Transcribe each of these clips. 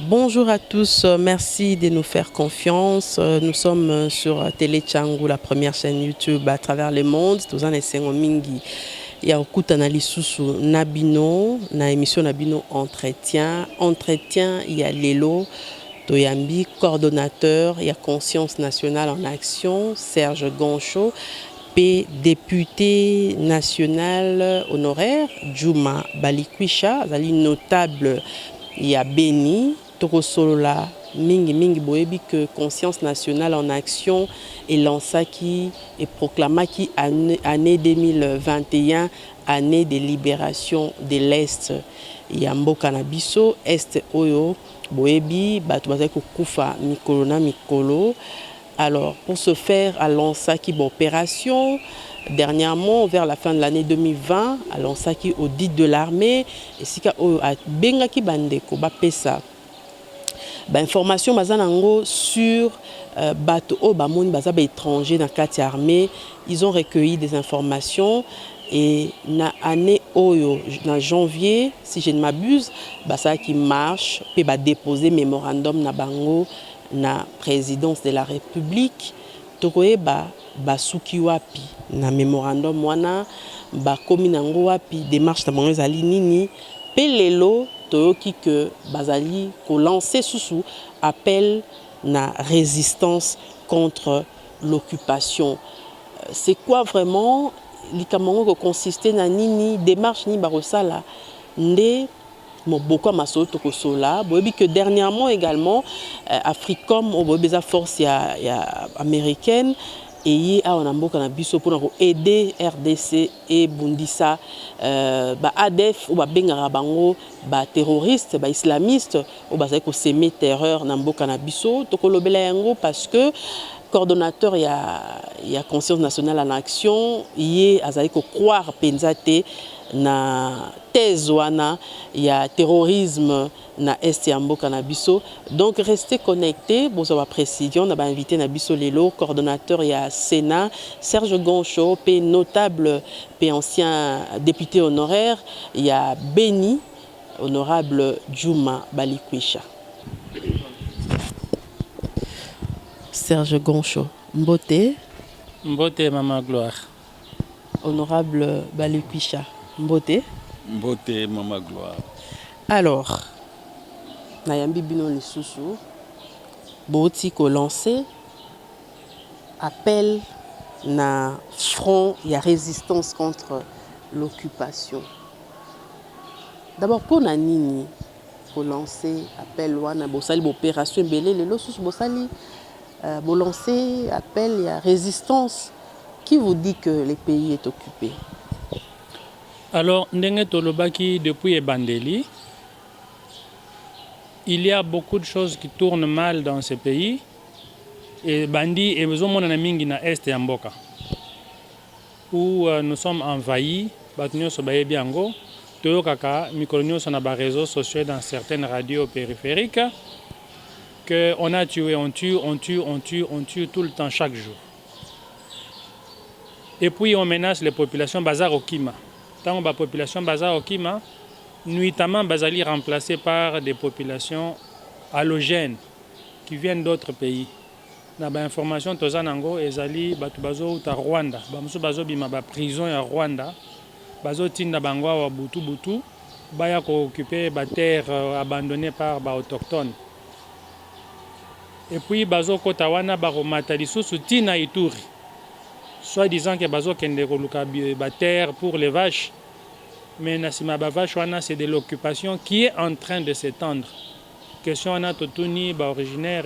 Bonjour à tous, merci de nous faire confiance. Nous sommes sur Télé Tchangou, la première chaîne YouTube à travers le monde. Tous en essayant mingi. Il y a okuta na lisusu Nabino, na émission Nabino entretien. Entretien, il y a Lelo, Toyambi, coordonnateur, il y a Conscience nationale en action, Serge Goncho, P, député national honoraire, Juma Balikwisha, Zali notable, il y a Beni, Tokosolola, Mingi Boebi que Conscience nationale en action et lancaki et proclamaki année 2021, année de libération de l'Est. Il y a Mboka na biso, Est Oyo, Boebi, Batu Bazako Kufa, Mikolo na Mikolo. Alors, pour ce faire, à lancaki opération. Dernièrement, vers la fin de l'année 2020, à lancaki audit de l'armée, et si a bengaki bandeko bapesa information bazanango sur bato o bamoni bazaba étranger dans quatre armées. Ils ont recueilli des informations et na année oyo na janvier, si je ne m'abuse, ça qui marche peut ba déposer mémorandum na bango na présidence de la République. Tokoye ba suki wapi na mémorandum wana ba komi nango wapi démarche na bango ezali nini pe lelo toyoki que bazali ko lancer sous appel na résistance contre l'occupation. C'est quoi vraiment likamango ko consister na nini démarche ni barosala nde beaucoup maso to kosola boyebi que dernièrement également Africom au beza force ya américaine et a on amboka na biso pour aider RDC et Bundisa ba ADF ou ba bengara bango ba terroriste ba islamiste ou ba ko semer terreur na mboka na biso to kolobela yango parce que coordonnateur il y a Conscience nationale en action yé azali ko croire penzate na thèse wana il y a terrorisme na est ya mboka na biso. Donc restez connectés, bon ça va précision, on a invité na biso lelo coordonnateur il y a Sénat Serge Goncho, p notable p ancien député honoraire, il y a Beni honorable Juma Balikwisha. Serge Goncho, Mbote. Mbote Mama Gloire. Honorable Balikwisha, Mbote. Mbote Mama Gloire. Alors, Nayambi Bino Lisusu, Boti ko lancé appel na front, il y a résistance contre l'occupation. D'abord pour Nanini, ko lancer appel wana bosali opération belé les losus bosali bo lancer appel il y a résistance. Qui vous dit que le pays est occupé? Alors, ndenge tolobaki depuis Ebandeli, il y a beaucoup de choses qui tournent mal dans ce pays. Et Bandi et Mzomona mingi na est ya mboka, où nous sommes envahis, batunyo sobaye biango, toyo kaka mikolonio sur les réseaux sociaux dans certaines radios périphériques, que on a tué, on tue tout le temps, chaque jour. Et puis on menace les populations bazar okima. Tant que la population bazar okima, nuitamment bazali remplacée par des populations halogènes qui viennent d'autres pays. Na ba information tozanango ezali batu bazo uta Rwanda, bamusu bazo bima ba prison ya Rwanda, bazo tinda bangwa wa butu baya ko occuper ba terre abandonnée par ba autochtones. Et puis bazo kota wana ba romata lisusu tina Ituri. Soit disant que bazo kende koluka ba terre pour les vaches, mais nasima ba vache wana c'est de l'occupation qui est en train de s'étendre. Question wana totuni ba originaire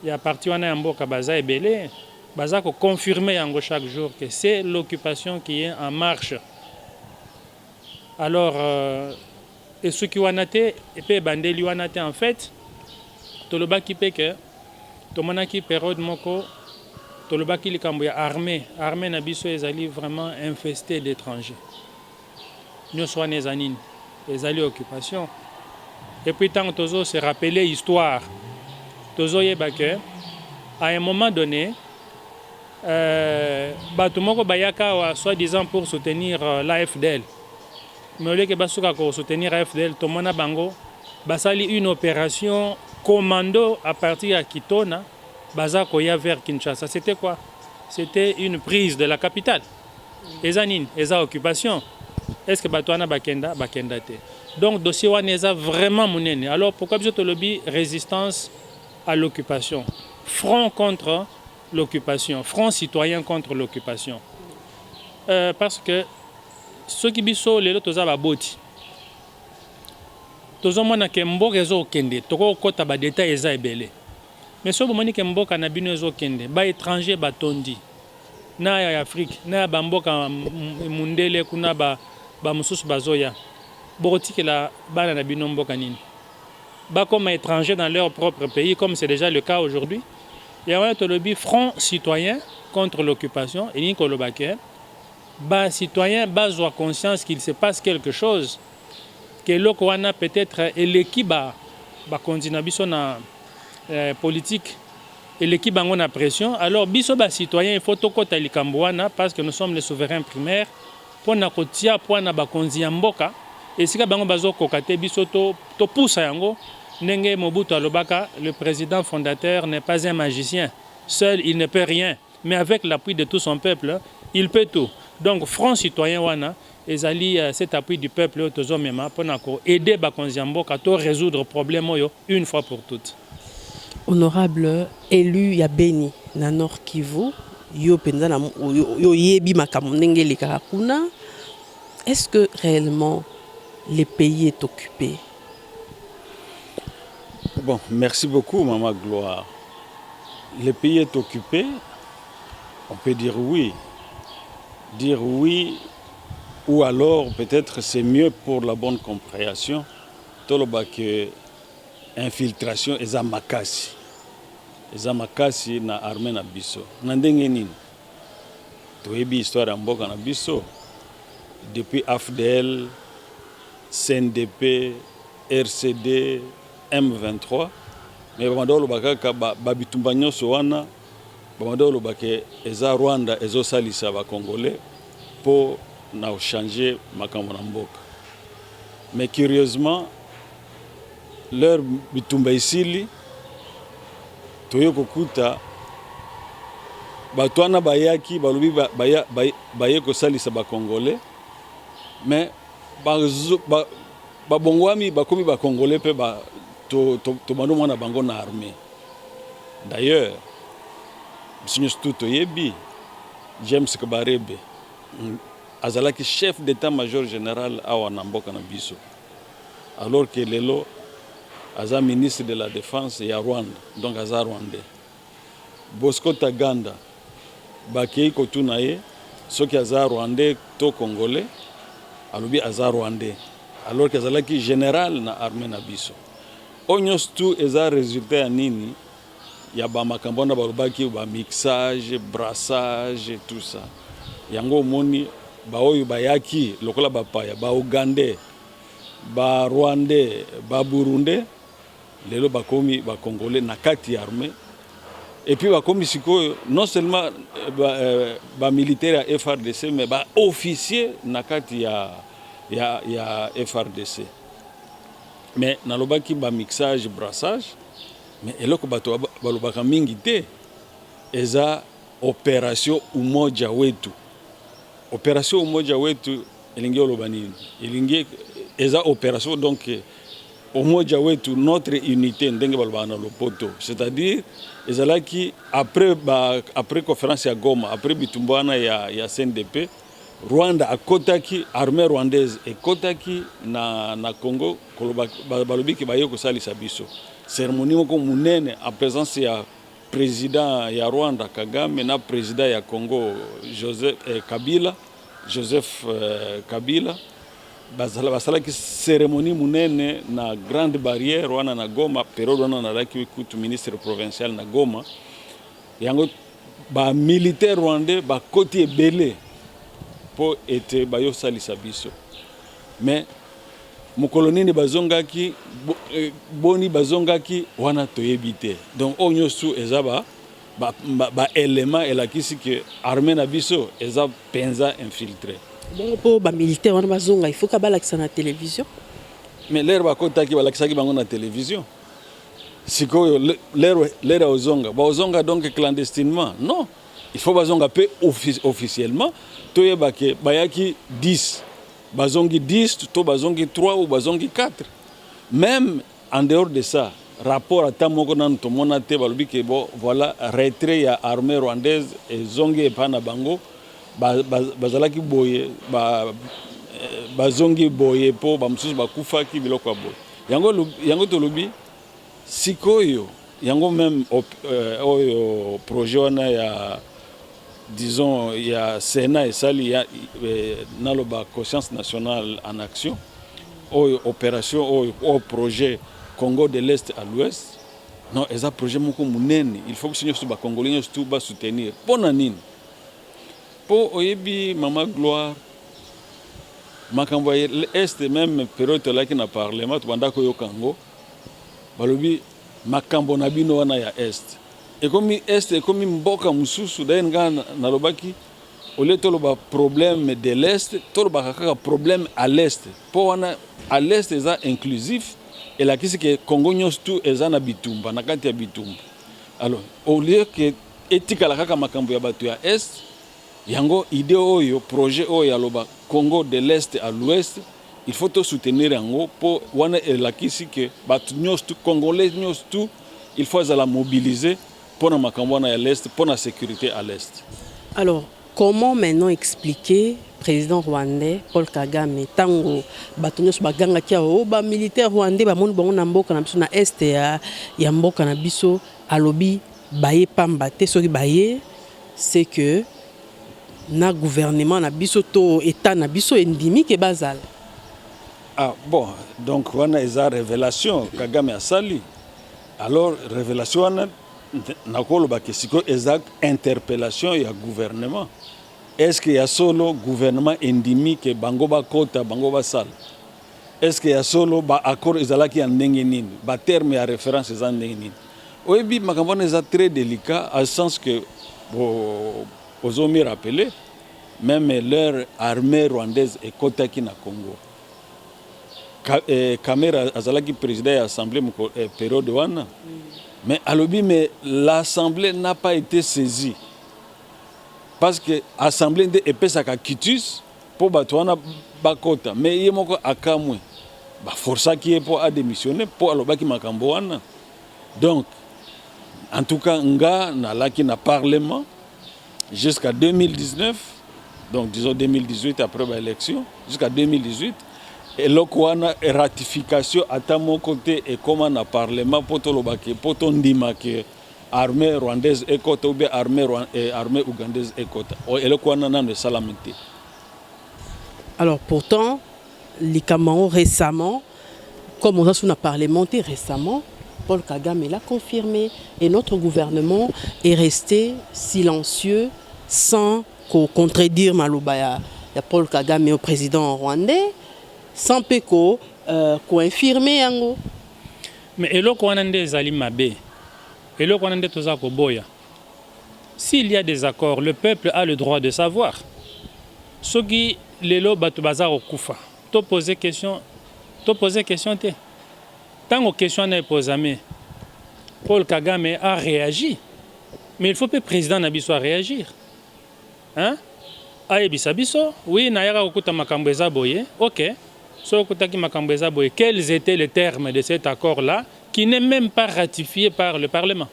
il y a parti wana mboka baza ebele baza ko confirmer yango chaque jour que c'est l'occupation qui est en marche. Alors et ce qui wana te et pe bandeli wana te en fait tolobaki pe que tomonaki période moko tolobaki likambo ya armée na biso ezali vraiment infesté d'étrangers. Nous sommes les anines, les alliés occupation. Et puis tant que tozo se rappeler histoire, tozo yebake à un moment donné, batumoko bayaka wa soi-disant pour soutenir l'AFDL. Mais au lieu que basuka ko soutenir l'AFDL, tomona bango basali une opération commando à partir de Kitona, baza koya vers Kinshasa. C'était quoi? C'était une prise de la capitale. Eza nini? Eza occupation. Est-ce que Batouana Bakenda te? Donc, dossier wana eza vraiment monene. Alors, pourquoi je te le dis? Résistance à l'occupation. Front contre l'occupation. Front citoyen contre l'occupation. Parce que ceux qui biso lelo toza baboti. Toza mwana ke mboka ezo okende. Toko kota ba détail eza ebele. Mais so bomoni ke mboka na bino ezo okende. Ba étranger batondi. Na ya Afrique, na ya bamboka mundele kuna ba mususu bazoya. Borotiki la bana na bino mboka nini. Ba comme étrangers dans leur propre pays, comme c'est déjà le cas aujourd'hui. Il y a un lobby front citoyen contre l'occupation et ni kolobake. Ba citoyen bazo conscience qu'il se passe quelque chose que l'okwana peut-être et l'équipe ba continue biso na politique et l'équipe bango na pression. Alors biso ba citoyen il faut tokota likambo wana parce que nous sommes les souverains primaires pour na kotia pour na ba konzi ya mboka et sika bango bazo kokate biso to poussa yango ndenge Mobutu alobaka le président fondateur n'est pas un magicien. Seul il ne peut rien, mais avec l'appui de tout son peuple, il peut tout. Donc front citoyen wana ezali cet appui du peuple tozomema pour na ko aider ba konzi ya mboka to résoudre problème oyo une fois pour toutes. Honorable élu ya Beni na Nord Kivu yo penza na yo yebi makambo ndenge lekaka kuna. Est-ce que réellement le pays est occupé? Bon, merci beaucoup, Maman Gloire. Le pays est occupé, on peut dire oui. Dire oui, ou alors peut-être c'est mieux pour la bonne compréhension. Toloba que infiltration eza makasi. Eza makasi na armée na biso. Na ndenge nini? Toyebi histoire ya mboka na biso. Depuis AFDL, CNDP, RCD, M23, mais bamadolo bakaka babitumba nyonso wana bamadolo bake eza Rwanda ezo salisa ba Congolais pour na changer makambo na mboka. Mais curieusement leur bitumba isili toyo kokuta batwana bayaki balubi baye ko salisa ba Congolais mais babongwami bakomi ba Congolais pe ba to bando mwana bango na armée. D'ailleurs, monsieur Stuto Yebi, James Kabarebe, azalaki chef d'état-major général awa na mboka na biso. Alors que lelo aza ministre de la défense ya Rwanda, donc aza rwandais. Bosco Taganda bakei kotuna ye soki aza rwandais to congolais, alobi aza rwandais. Alors que azalaki général na armée na biso. Onyos tout eza résultat ya nini ya ba makambo na balobaki ba mixage, brassage tout ça. Yango moni ba oyo bayaki lokola bapaya ba Ougandais, ba Rwandais, ba Burundais lelo bakomi ba Congolais na kati armée. Et puis bakomi sikoyo non seulement ba militaire ya FRDC mais ba officier na kati ya FRDC. Mais nalobaki ba mixage brassage mais eloko bato balobaka mingi te eza opération umoja wetu. Opération umoja wetu elingi oloba nini? Elingi eza opération donc umoja wetu notre unité ndenge balobaka na lopoto, c'est-à-dire ezalaki après conférence ya Goma, après bitumbwana ya CNDP, Rwanda akotaki armée rwandaise ekotaki na Congo balobiki baye ko salisa biso. Cérémonie moko munene en présence ya président ya Rwanda Kagame na président ya Congo Joseph Kabila basalaki cérémonie munene na grande barrière wana na Goma, période wana na laki kutu ministre provincial na Goma. Yango ba militaire rwandais ba koti ebele pour être bayo salisa biso. Mais mukolonini bazongaki boni bazongaki wana toyebite. Donc onyosu ezaba ba élément elakisi que armée na biso eza penza infiltré. Donc pour ba militaire wana bazonga il faut ka balakisa na télévision. mais l'air bakotaki balakisaki bango na télévision. Sikoyo l'air ozonga. Ba ozonga donc clandestinement. Non. Il faut bazonga peu officiellement. Toyeba ke bayaki 10. Bazongi 10, to bazongi 3 ou bazongi 4. Même en dehors de ça, rapport à Tamoko nan to monate balobi ke bon voilà retrait ya armée rwandaise et zongi epana bango bazalaki boye bazongi boye po bamususu bakufaki biloko boye. Yango to lobi sikoyo yango même oyo projet wana ya disons il y a Sénat et Sali naloba conscience nationale en action oyo opération oyo projet Congo de l'Est à l'Ouest non eza projet moko munene il faut que sinyo ba congolais tout ba soutenir pona nini po oyebi mama gloire makambo ya l'Est même période là qui na parlement tubanda ko yo Congo balobi makambo na bino wana ya Est ekomi Est ekomi mboka mususu daye nga nalobaki ole toloba problème de l'Est toloba kaka problème à l'Est po wana à l'Est eza inclusif et la kisi ke Congo nyos tout eza na bitumba na kati ya bitumba alors au lieu que etikala kaka makambo ya bato ya Est yango idée oyo projet oyo ya loba Congo de l'Est à l'Ouest il faut tout soutenir yango po wana la kisi ke bato nyos tout congolais nyos tout il faut la mobiliser pour na makambo na ya l'Est pour la sécurité à l'Est. Alors comment maintenant expliquer président rwandais Paul Kagame tango bato nyonso bagangaki o ba militaire rwandais bamoni bango na mboka na biso na Est ya mboka na biso alobi baye pamba te soki baye c'est que na gouvernement na biso to état na biso endimi ke bazal. Ah bon donc wana eza révélation Kagame asali alors révélation wana nakoloba ke siko eza interpellation ya gouvernement. Est-ce qu'il y a solo gouvernement endémique bango ba kota bango ba sal? Est-ce qu'il y a solo ba accord ezalaki ya ndenge nini ba terme ya référence eza ndenge nini? Oyebi makambo eza très délicat à sens que ozomi rappeler même leur armée rwandaise est kotaki na Congo. Kamera azalaki président de l'Assemblée période wana. Mais alobi mais l'Assemblée n'a pas été saisie. Parce que l'Assemblée est pesaka kitus pour batouana bakota mais yemoko akamwe ba força qui est pour a démissionner pour alobaki makambo wana. Donc en tout cas nga na laki na parlement jusqu'à 2019 donc disons 2018 après l'élection jusqu'à 2018 et lokwana ratification à mon côté et comment na parlement pour tolobaki pour ton dimake armée rwandaise et côté ou bien armée ougandaise et côté et lokwana na de salamité. Alors pourtant les Cameroun récemment comme on a parlementé récemment Paul Kagame l'a confirmé et notre gouvernement est resté silencieux sans contredire Malubaya Paul Kagame au président rwandais sans peko confirmer yango. Mais eloko wana nde ezali mabe. Eloko wana nde toza ko boya. S'il y a des accords, le peuple a le droit de savoir. Soki lelo bato baza okufa. To poser question te. Tant que question n'est posée, Paul Kagame a réagi. Mais il faut que le président Nabiso réagir. Hein? Ayebisabiso, oui, Nayara okuta makambo eza boye. OK. So okutaki makambo eza boye. Quels étaient les termes de cet accord-là qui n'est même pas ratifié par le Parlement?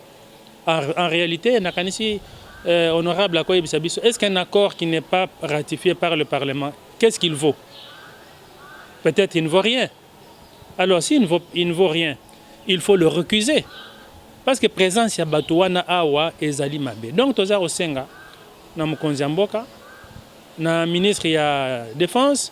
En réalité, nakanisi honorable Akoyebisabiso, est-ce qu'un accord qui n'est pas ratifié par le Parlement, qu'est-ce qu'il vaut? Peut-être il ne vaut rien. Alors, s'il ne vaut rien, il faut le recuser. Parce que présence ya Batouana Awa et Zali Mabe. Donc, Toza Osenga, na Mokonzi Mboka, na ministre ya Défense,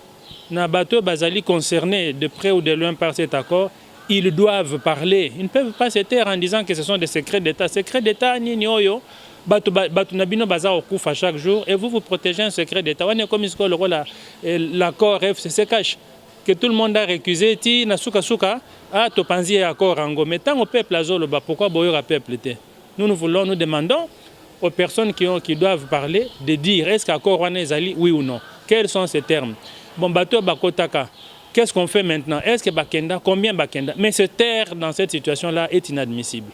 na Bateau Bazali concernés de près ou de loin par cet accord, ils doivent parler. Ils ne peuvent pas se taire en disant que ce sont des secrets d'État. Secrets d'État, ni oyo, Batou Nabino Baza Okoufa chaque jour, et vous protégez un secret d'État. On est comme l'accord FCC cache. Que tout le monde a récusé, ti na suka a topanzi accord ango. Mais tant au peuple azoloba, pourquoi boyora peuple te? Nous demandons aux personnes qui doivent parler de dire est-ce qu'accord wana ezali oui ou non. Quels sont ces termes? Bon bateau bakotaka Qu'est-ce qu'on fait maintenant? Est-ce que Bakenda, combien Bakenda? Mais se taire dans cette situation-là est inadmissible.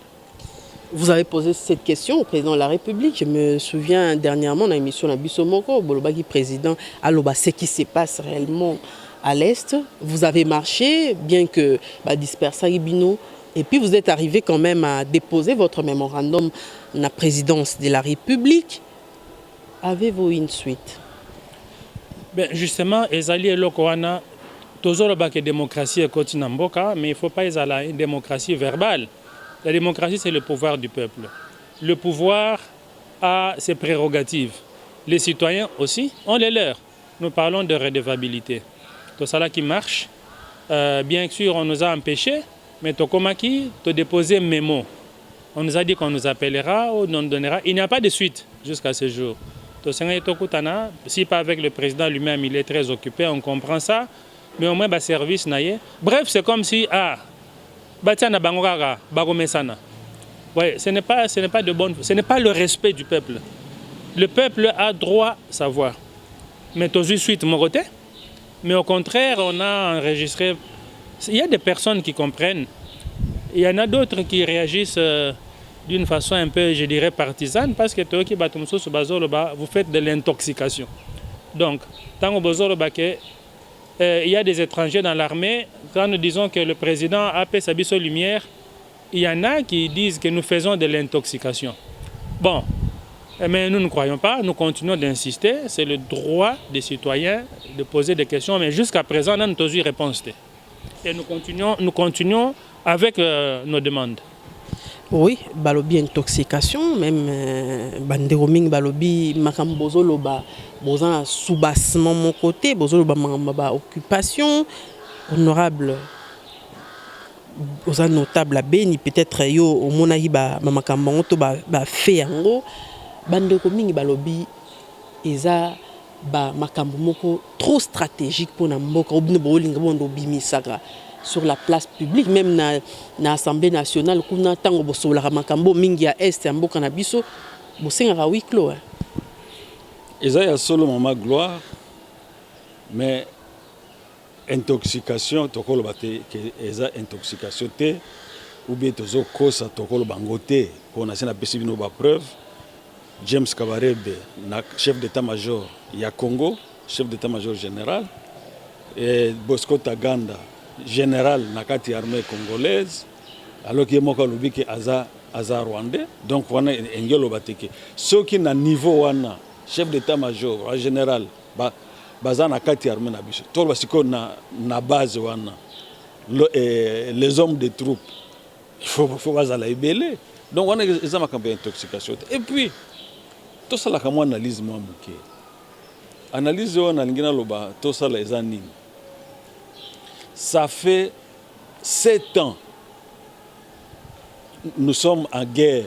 Vous avez posé cette question au président de la République. Je me souviens dernièrement dans l'émission Nabiso Moko, Bolobaki président, Aloba, ce qui se passe réellement à l'Est. Vous avez marché, bien que dispersé Ibino, et puis vous êtes arrivé quand même à déposer votre mémorandum à la présidence de la République. Avez-vous une suite? Ben justement, Ezali et Lokoana, toujours le démocratie est continent Mboka, mais il ne faut pas aller une démocratie verbale. La démocratie, c'est le pouvoir du peuple. Le pouvoir a ses prérogatives. Les citoyens aussi ont les leurs. Nous parlons de redevabilité. Tout ça là qui marche. Bien sûr, on nous a empêchés, mais Tokomaki, tu déposé un mémo. On nous a dit qu'on nous appellera ou on nous donnera. Il n'y a pas de suite jusqu'à ce jour. Si pas avec le président lui-même, il est très occupé, on comprend ça. Mais au moins, service naïe. Bref, c'est comme si, ouais, ce n'est pas le respect du peuple. Le peuple a droit à savoir. Mais tout suite, mon côté. Mais au contraire, on a enregistré. Il y a des personnes qui comprennent. Il y en a d'autres qui réagissent d'une façon un peu, je dirais, partisane, parce que vous faites de l'intoxication. Donc, tant que il y a des étrangers dans l'armée, quand nous disons que le président a fait sa bise aux lumières, il y en a qui disent que nous faisons de l'intoxication. Bon, mais nous ne croyons pas, nous continuons d'insister, c'est le droit des citoyens de poser des questions, mais jusqu'à présent, on n'a pas eu réponse. Et nous continuons avec nos demandes. Oui, balobi intoxication, même banderoming balobi makambozo loba bozan soubassement mon côté, bozo loba mamba occupation honorable bozan notable beni peut-être yo au monahi ba makambo to ba fait yango banderoming balobi eza ba makambo moko trop stratégique pour na mboka obino bolinga bondo bimisaka sur la place publique, même na l'Assemblée nationale, qu'on attend au Bosola Makambo, Mingia Est, Ambo Canabiso, Bosenga huis clos. Il y a seulement ma gloire, mais intoxication, tu as dit que eza intoxication, ou bien tu as cause à tokolo bangote, pour na sena pesibino ba preuve. James Kabarebe, chef d'état-major, il y a Congo, chef d'état-major général, et Bosco Taganda, général nakati armée congolaise, alors qu'il y a moka lobi que aza rwandais, donc wana engelo bateke ceux qui na niveau wana chef d'état-major général baza nakati armée na biso to basiko na base wana les hommes de troupes il faut bazala ebele, donc wana eza makambo intoxication. Et puis to sala kama analyse moi muke analyse wana lingina loba to sala eza nini. Ça fait 7 ans. Nous sommes en guerre.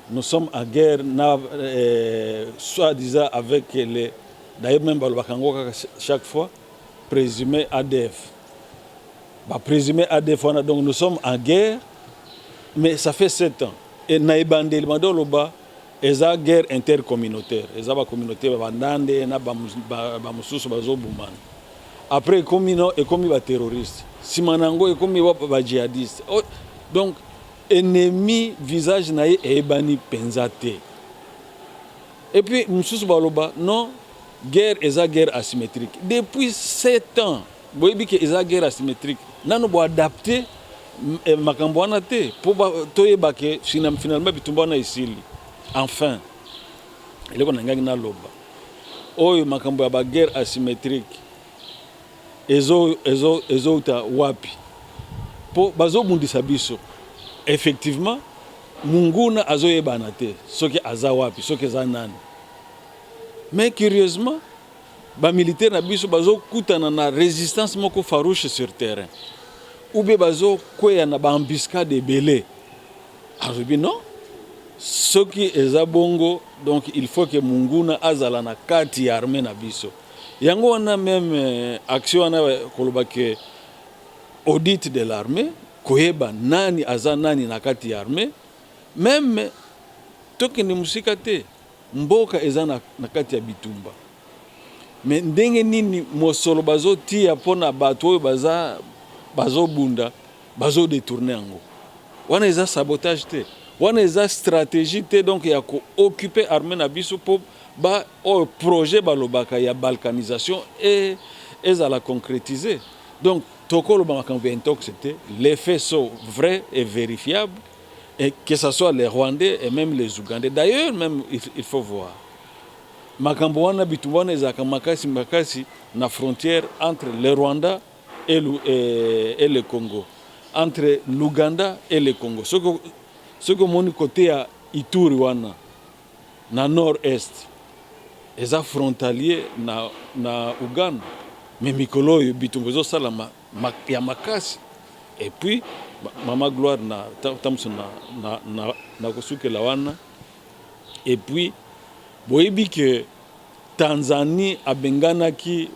Nous sommes en guerre, soi-disant avec les... D'ailleurs, même chaque fois, présumé ADF. Présumé ADF, donc nous sommes en guerre, mais ça fait 7 ans. Et Naïbande, il m'a dit, il y a une guerre intercommunautaire. Il y a une communauté, il y a une après, comme il y a des terroristes, si manango et comme il y a des djihadistes. Donc, ennemi visage naïe et bani penzate. Et puis, Moussous Baloba, non, guerre est une guerre asymétrique. Depuis 7 ans, vous voyez que c'est une guerre asymétrique. Nous avons adapté Makambouana pour que finalement, Bitumbaana ici. Enfin, il y a une loba. Oh, Makambo a une guerre asymétrique. Ezo wapi po bazo mundisa biso effectivement munguna azo yebana te soki aza wapi soki za nani, mais curieusement ba militaire na biso bazo kutana na résistance moko farouche sur terrain ou bien bazo kweya na ba embuscade ebele azobi non soki eza bongo, donc il faut que munguna azala na kati ya armée na biso. Yango on a même action na koloba ke audit de l'armée koyeba nani aza nani na kati ya armée, même toki ni musika te mboka eza na kati ya bitumba mais ndenge nini mosolo bazotia mpona bato oyo bazobunda bazodetourne yango wana eza sabotage te wana eza stratégie te donc ya kooccupe armée na biso mpo oyo projet balobaka ya balkanisation ezala concrétiser donc tokoloba makambo ya intox te les faits sont vrais et vérifiables et que ce soit les Rwandais et même les Ougandais d'ailleurs même il faut voir makambo wana bitumba wana ezalaka makasi na frontière entre le Rwanda et le Congo entre l'Ouganda et le Congo ce que omoni côté ya Ituri wana na nord-est eza frontalier na Uganda mais mikolo oyo bitumba ezosala ya makasi et puis mama gloire na tamuso na kosukela wana et puis boyebi ke Tanzanie abenganaki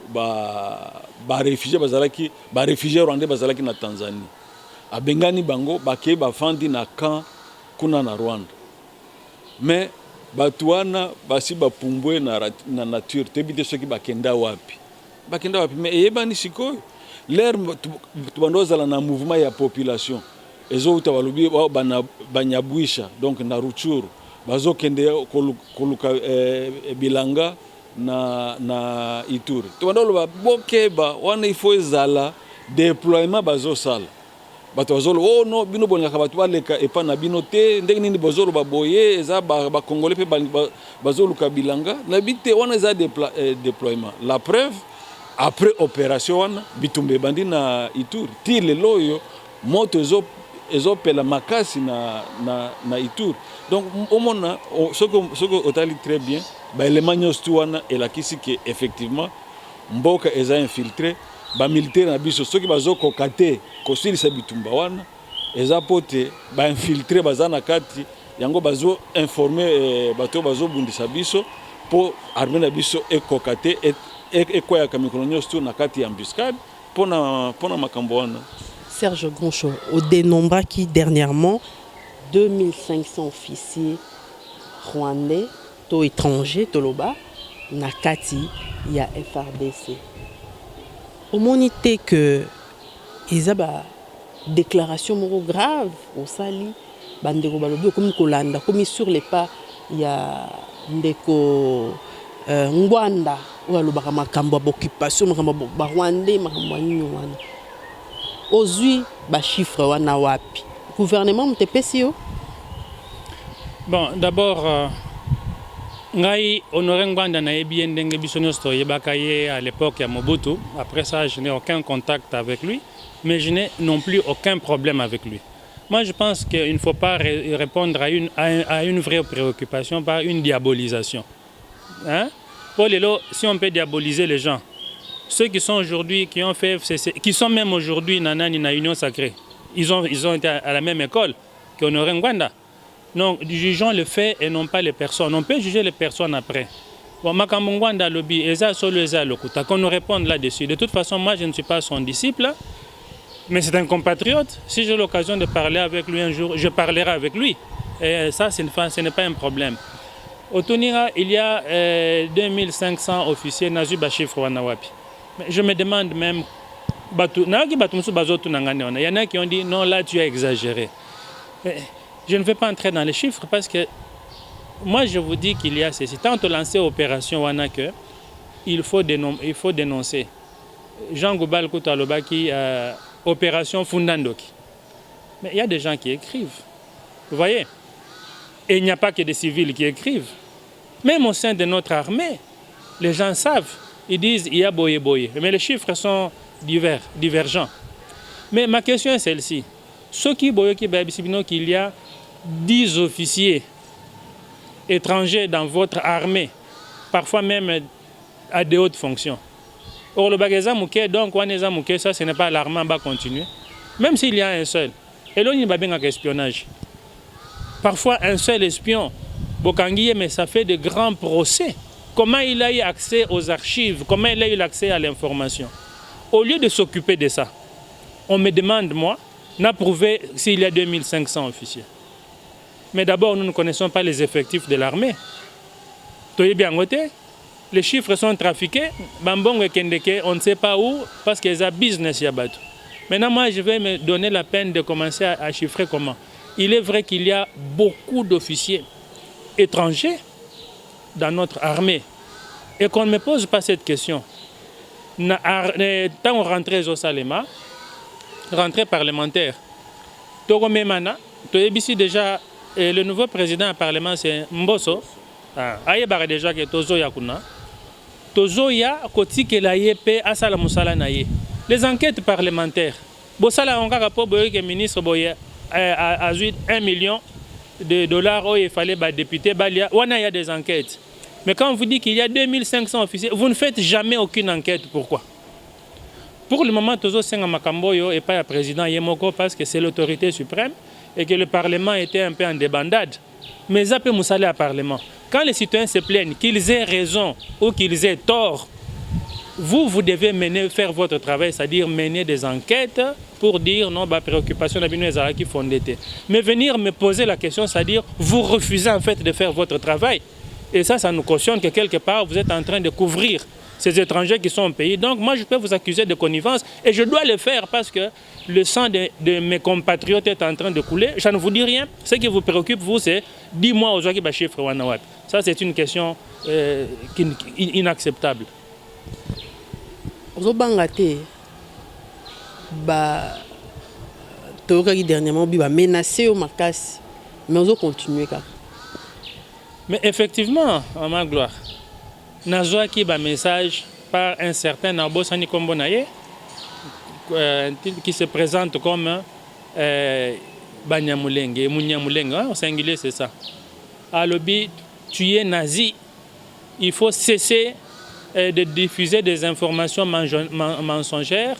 réfugiés rwandais bazalaki na Tanzanie abengani bango bakei bafandi na camp kuna na Rwanda mais bato wana basi bapumbwe na nature toyebi te soki bakenda wapi mais eyebani sikoyo l'air tubanda ozala na mouvement ya population ezouta balobi banyabwisha donc na Ruchuru bazokende koluka bilanga na Ituri tubanda oloba bokeba wana ifo ezala déploiement bazosala bato bazolo no bino bolingaka bato baleka epa na bino te ndenge nini bazoloba boye eza bakongole mpe bazoluka bilanga na bite wana eza déploiement la preuve après opération wana bitumba ebandi na Ituri ti lelo oyo moto ezopela makasi na Ituri donc omona soko otali très bien baélément nyonso tu wana elakisi ke effectivement mboka eza infiltré bamilitaire na biso soki bazokoka te kosilisa bitumba wana eza po te bainfiltré baza na kati yango bazoinforme bato bazobundisa biso mpo armée na biso ekoka te ekweyaka mikolo nyonso tu na kati ya embuscade mpona makambo wana. Serge Goncho, au dénombraki dernièrement 2500 officiers rwandais to étrangers toloba na kati ya FRDC. Omoni te que eza ba déclaration moko grave au sali bandeko balobi komi kolanda komi sur les pas ya ndeko Ngwanda oyo alobaka makambo ya occupation makambo ba Rwandais makambo ya nini wana ozwi ba chiffre wana wapi gouvernement mutepesi yo. Bon, d'abord ngai Honoré Ngwanda na yebi ndenge biso nyonso yebaka ye à l'époque ya Mobutu. Après ça, je n'ai aucun contact avec lui, mais je n'ai non plus aucun problème avec lui. Moi, je pense qu'il ne faut pas répondre à une vraie préoccupation par une diabolisation. Hein? Pour les lots, si on peut diaboliser les gens, ceux qui sont aujourd'hui, qui ont fait FCC, qui sont même aujourd'hui na Union Sacrée, ils ont été à la même école qu'Honoré Ngwanda. Donc, jugeons le fait et non pas les personnes. On peut juger les personnes après. Bon, makambo Ngwanda lobby, eza solo eza lokuta, qu'on nous réponde là-dessus. De toute façon, moi, je ne suis pas son disciple, mais c'est un compatriote. Si j'ai l'occasion de parler avec lui un jour, je parlerai avec lui. Et ça, ce n'est pas un problème. Au Tonira, il y a 2500 officiers Nazu Bachif Wanawapi. Je me demande même, il y en a qui ont dit non, là tu as exagéré. Je ne vais pas entrer dans les chiffres parce que moi je vous dis qu'il y a ceci. Tant on lance opération Wanake, il faut dénoncer. Jean Goubal Koutalobaki, opération Fundandoki. Mais il y a des gens qui écrivent. Vous voyez? Et il n'y a pas que des civils qui écrivent. Même au sein de notre armée, les gens savent. Ils disent il y a boye boye. Mais les chiffres sont divergents. Mais ma question est celle-ci. Ce qui boye qu'il y a 10 officiers étrangers dans votre armée, parfois même à de hautes fonctions. Or le bagaza mouké, donc ça ce n'est pas alarmant, on va continuer. Même s'il y a un seul. Et là, il y a bien un espionnage. Parfois, un seul espion, Bokanguié, mais ça fait de grands procès. Comment il a eu accès aux archives? Comment il a eu accès à l'information? Au lieu de s'occuper de ça, on me demande, moi, n'a prouvé s'il y a 2500 officiers. Mais d'abord, nous ne connaissons pas les effectifs de l'armée. les chiffres sont trafiqués, Bambong et Kendeke, on ne sait pas où, parce qu'ils ont business Yabato. Maintenant, moi, je vais me donner la peine de commencer à chiffrer comment. Il est vrai qu'il y a beaucoup d'officiers étrangers dans notre armée et qu'on ne me pose pas cette question. Tant on rentrait au Salema, rentrée parlementaire, Togo Memana, ici déjà, le nouveau président du Parlement, c'est Mbosso. Il y a déjà que Tozo Yakuna. Tozo ya koti ke la yepe asala musala na ye. Les enquêtes parlementaires. Bossala on ka po boye que ministre boye a 1 million de dollars où il fallait député balia. On a des enquêtes. Mais quand on vous dit qu'il y a 2500 officiers, vous ne faites jamais aucune enquête. Pourquoi? Pour le moment, Tozo Senga Makamboyo et pas le président Yemoko parce que c'est l'autorité suprême et que le Parlement était un peu en débandade. Mais ça peut moussaler au Parlement. Quand les citoyens se plaignent, qu'ils aient raison ou qu'ils aient tort, vous devez faire votre travail, c'est-à-dire mener des enquêtes pour dire non, ma préoccupation est qui fondée. Mais venir me poser la question, c'est-à-dire vous refusez en fait de faire votre travail. Et ça nous cautionne que quelque part vous êtes en train de couvrir ces étrangers qui sont au pays. Donc moi je peux vous accuser de connivence et je dois le faire parce que le sang de mes compatriotes est en train de couler. Je ne vous dis rien. Ce qui vous préoccupe, vous, c'est dis-moi aux gens qui chiffre Wanawat. Ça, c'est une question inacceptable. Vous avez dernièrement menacé au Makas, mais vous continuez. Mais effectivement, à ma gloire, Nazoa qui a un message par un certain Nabo Sani Kombonaye qui se présente comme Banyamulenge, Munyamulenge, au singulier c'est ça. À l'objet, tu es nazi, il faut cesser de diffuser des informations mensongères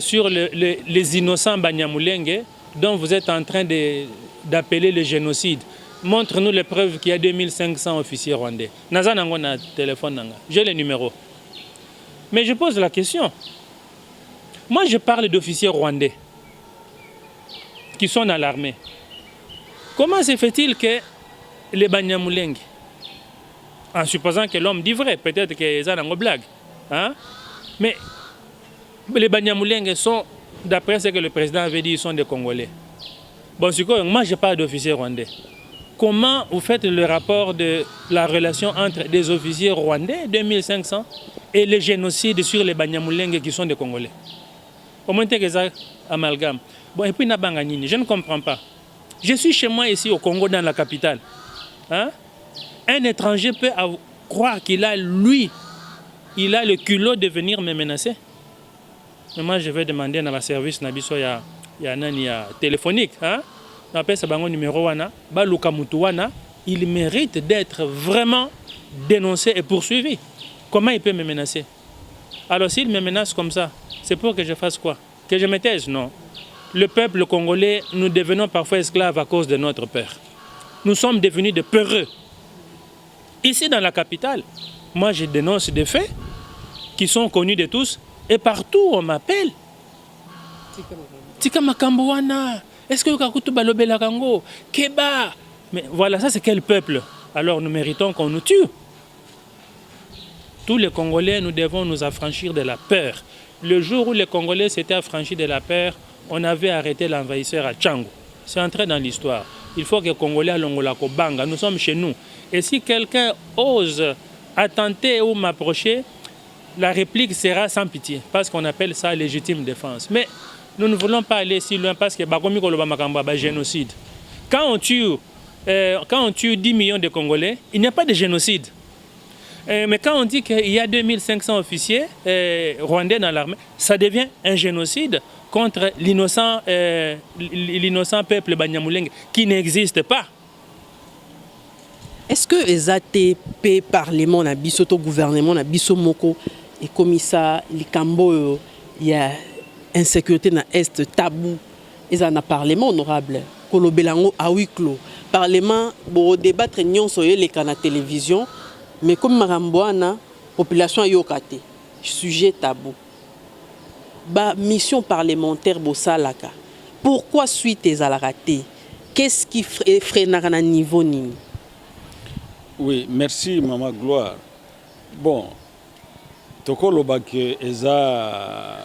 sur les innocents Banyamulenge dont vous êtes en train d'appeler le génocide. Montre-nous les preuves qu'il y a 2500 officiers rwandais. Naza nango na téléphone nanga. J'ai les numéros. Mais je pose la question. Moi, je parle d'officiers rwandais qui sont dans l'armée. Comment se fait-il que les Banyamulenge, en supposant que l'homme dit vrai, peut-être que c'est une blague, hein? Mais les Banyamulenge sont, d'après ce que le président avait dit, ils sont des Congolais. Bon, moi, je parle d'officiers rwandais. Comment vous faites le rapport de la relation entre des officiers rwandais, 2500, et le génocide sur les Banyamulenge qui sont des Congolais? Au moins, c'est ça amalgame. Bon, et puis, je ne comprends pas. Je suis chez moi ici au Congo, dans la capitale. Hein? Un étranger peut croire qu'il a, lui, il a le culot de venir me menacer. Mais moi, je vais demander dans ma service, il y a un téléphonique. Hein? On appelle ça numéro wana, il mérite d'être vraiment dénoncé et poursuivi. Comment il peut me menacer? Alors s'il me menace comme ça, c'est pour que je fasse quoi? Que je me taise? Non. Le peuple congolais, nous devenons parfois esclaves à cause de notre peur. Nous sommes devenus de peureux. Ici dans la capitale, moi je dénonce des faits qui sont connus de tous et partout on m'appelle. Tika makambo wana. Est-ce que Kakutu balobela kango? Keba. Mais voilà, ça c'est quel peuple? Alors nous méritons qu'on nous tue. Tous les Congolais, nous devons nous affranchir de la peur. Le jour où les Congolais s'étaient affranchis de la peur, on avait arrêté l'envahisseur à Tchango. C'est entré dans l'histoire. Il faut que les Congolais alongolako Kobanga. Nous sommes chez nous. Et si quelqu'un ose attenter ou m'approcher, la réplique sera sans pitié. Parce qu'on appelle ça légitime défense. Mais nous ne voulons pas aller si loin parce que c'est génocide. Quand on tue 10 millions de Congolais, il n'y a pas de génocide. Mais quand on dit qu'il y a 2500 officiers rwandais dans l'armée, ça devient un génocide contre l'innocent peuple Banyamulenge qui n'existe pas. Est-ce que les ATP, Parlement, le gouvernement, le Moko, et comme ça, les Cambo, il y a insécurité dans l'Est, tabou, ils en ont Parlement honorable, Kolobelango à huis clos. Parlement, pour débattre, nous sommes les canaux de télévision, mais comme Maramboana, la population a yokate, sujet tabou. Ba mission parlementaire Bossalaka. Pourquoi suite à la raté? Qu'est-ce qui freine à niveau ni? Oui, merci Maman Gloire. bon tokoloba ke eza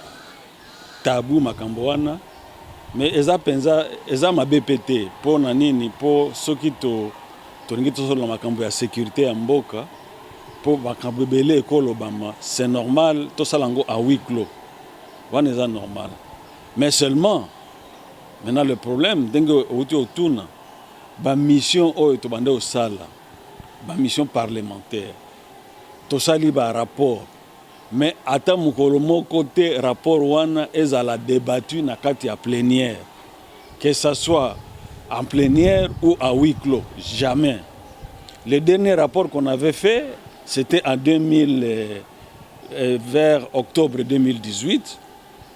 tabu makambo wana mais eza penza eza mabe pete mpo na nini mpo soki tolingi tosolola makambo ya sécurité ya mboka mpo makambo ebele ekolobama c'est normal tosala yango à huis clos wana eza normal mais seulement maintenant le problème ndenge outi otuna bamission oyo tobande osala bamission parlementaire tosali barapport mais ata mokolo moko te rapport wana ezala débattu na kati ya plénière que ça soit en plénière ou à huis clos jamais. Le dernier rapport qu'on avait fait c'était en vers octobre 2018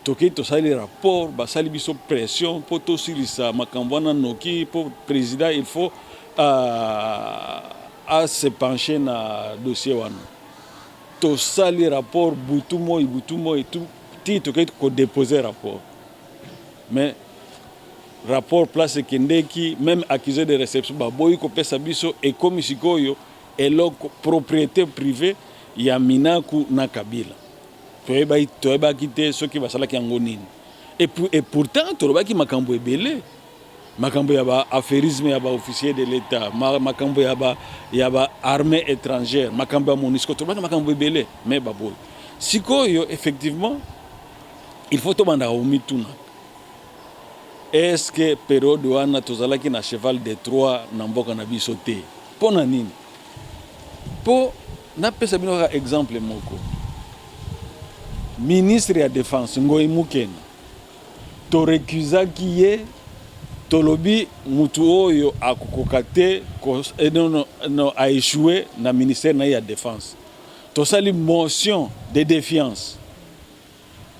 toki tosali rapport basali biso pression po tosilisa makambo wana noki po président il faut à se pencher na dossier wana tosali rapport butu moi tout ti toki ko déposer rapport mais rapport place kendeki même accusé de réception baboyi ko pesa biso et comme sikoyo eloko propriété privée ya Minaku na Kabila toyebaki te soki basalaki yango nini et pourtant tolobaki makambo ebele makambo ya baaffarisme ya baofficier de l'état makambo ya baarmée étrangère makambo ya MONUSCO tolobaki makambo ebele mais baboyi sikoyo effectivement il faut tobandaka omituna est-ce que période wana tozalaki na cheval de Troie na mboka na biso te mpo na nini mpo napesa bino kaka exemple moko ministre ya défense Ngoyi Mukena torekuzaki ye tolobi mutu oyo akokoka te a échoué na ministère na ya défense tosali motion de défiance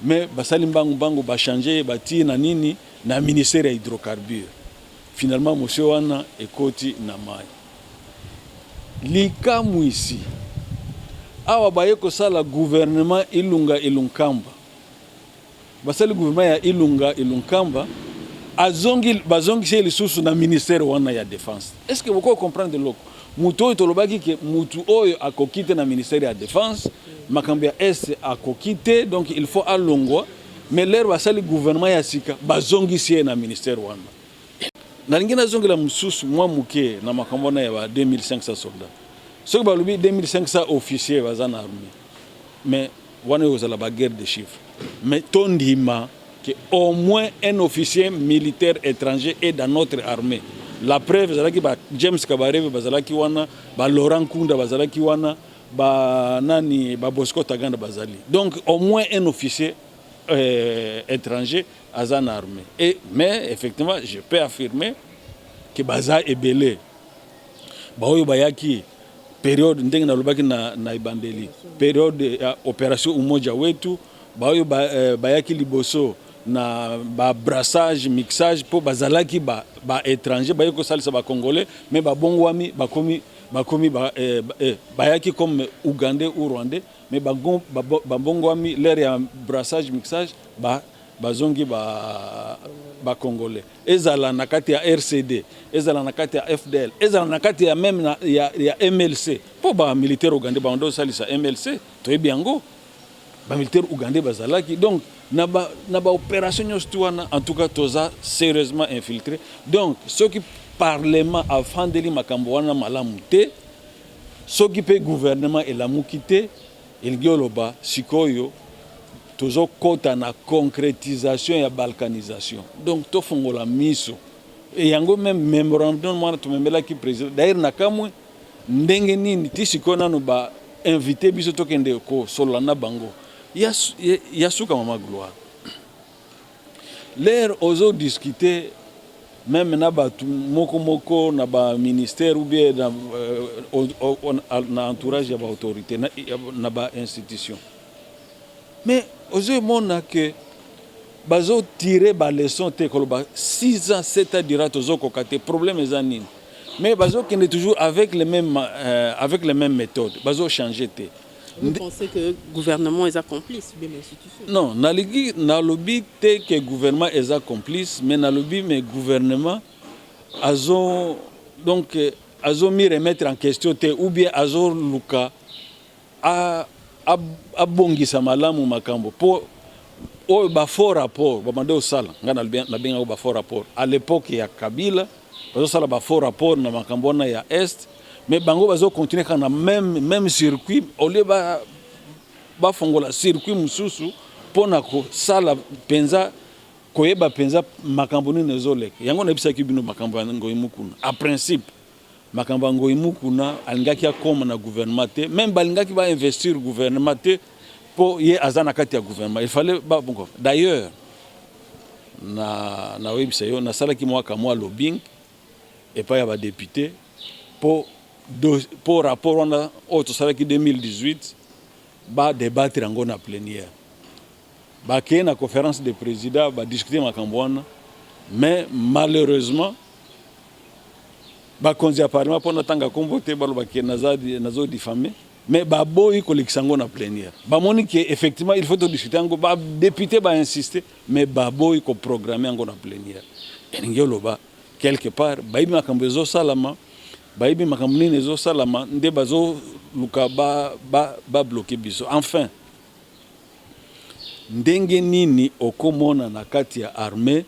mais basali mbangu bachange bati na nini na ministère ya hydrocarbures finalement monsieur wana ekoti na mai likamu isi awa baye kosala gouvernement ilunga ilunkamba basali gouvernement ya ilunga ilunkamba bazongisi lisusu na ministère wana ya défense est-ce que vous comprendre loko mutu oyo tolobaki ke mutu oyo akoki te na ministère ya défense makambo ya est akoki te donc il faut alongwa mais lero basali gouvernement ya sika bazongisi ye na ministère wana nalingi nazongela mususu mwa muke na makambo na ya ba 2500 soldats soki balobi 2500 officiers baza na armée mais wana ozala ba guerre de chiffres mais tondima que au moins un officier militaire étranger est dans notre armée la preuve ezalaki ba James Kabarebe bazalaki wana ba Laurent Kunda bazalaki wana ba nani ba Bosco Taganda bazali donc au moins un officier étranger aza na armée mais effectivement je peux affirmer que baza ebele ba oyo bayaki période ndenge nalobaki na ibandeli période ya opération umoja wetu ba oyo bayaki liboso na ba brassage mixage po bazalaki ba étranger bayeko salisa ba congolais mais ba bongwami bakomi bayaki comme ougandais ou rwandais mais ba bongwami l'air ya brassage mixage bazongi ba congolais ezala na kati ya RCD ezala na kati ya FDL ezala na kati ya même ya MLC po ba militaire ougandais ba ndo salisa MLC toyebi yango ba militaire ougandais bazalaki donc na ba opération wana en tout cas toza sérieusement infiltré donc ceux qui parlement afandeli makambo wana malamu te ceux qui pe gouvernement elamuki te ilgioloba sikoyo tozo kota na concrétisation ya balkanisation donc to fongola miso et yango même mémorandum mwana tumemela ki président d'ailleurs nakamwe ndenge nini tisiko nanu ba invité biso tokende ko solo na bango yasuka mama gloire l'air ozo discuter même na ba moko na ba ministère ou bien na entourage ya ba autorité na ba institution mais ozo mona que bazo tirer ba leçon te koloba 6 ans 7 ans dira tozo kokate problème ezanini mais bazo kende toujours avec les mêmes méthodes bazo changer te. Vous pensez que le gouvernement est complice bien l'institution? Non, nalobi te que le gouvernement est complice, mais nalobi mais gouvernement azo donc azo mi remettre en question te ou bien azo luka abongisa malamu makambo po oyo ba fort rapport ba mande osala ngana na benga ba fort rapport à l'époque ya Kabila bazo sala ba fort rapport na makambo na ya est mais bango bazo continuer kana même circuit ole ba fongola circuit mususu pona ko sala penza koyeba penza makambo ni nezoleka yango na bisa kibino makambo ngoyi mukuna a principe makambo ngoyi mukuna alingaki akoma na gouvernement te même balingaki ba investir gouvernement te pour y azana kati ya gouvernement il fallait bon d'ailleurs na website yo na sala ki mwaka mwa lobbying et pas ya ba député pour rapport on a auto sala ki 2018 ba débattre ngo na plénière ba ke na conférence de président ba discuter makambo wana mais malheureusement ba konzi ya parlement pour natanga kombote ba lo ba ke nazo diffamer mais baboyi koleksango na plénière bamoni que effectivement il faut discuter ngo ba député ba insister mais baboyi ko programmer ngo na plénière engelo ba quelque part baibi makambo zo salama baibi makambo nini zo salama nde bazo luka ba bloquer biso enfin ndenge nini okomona na kati ya armée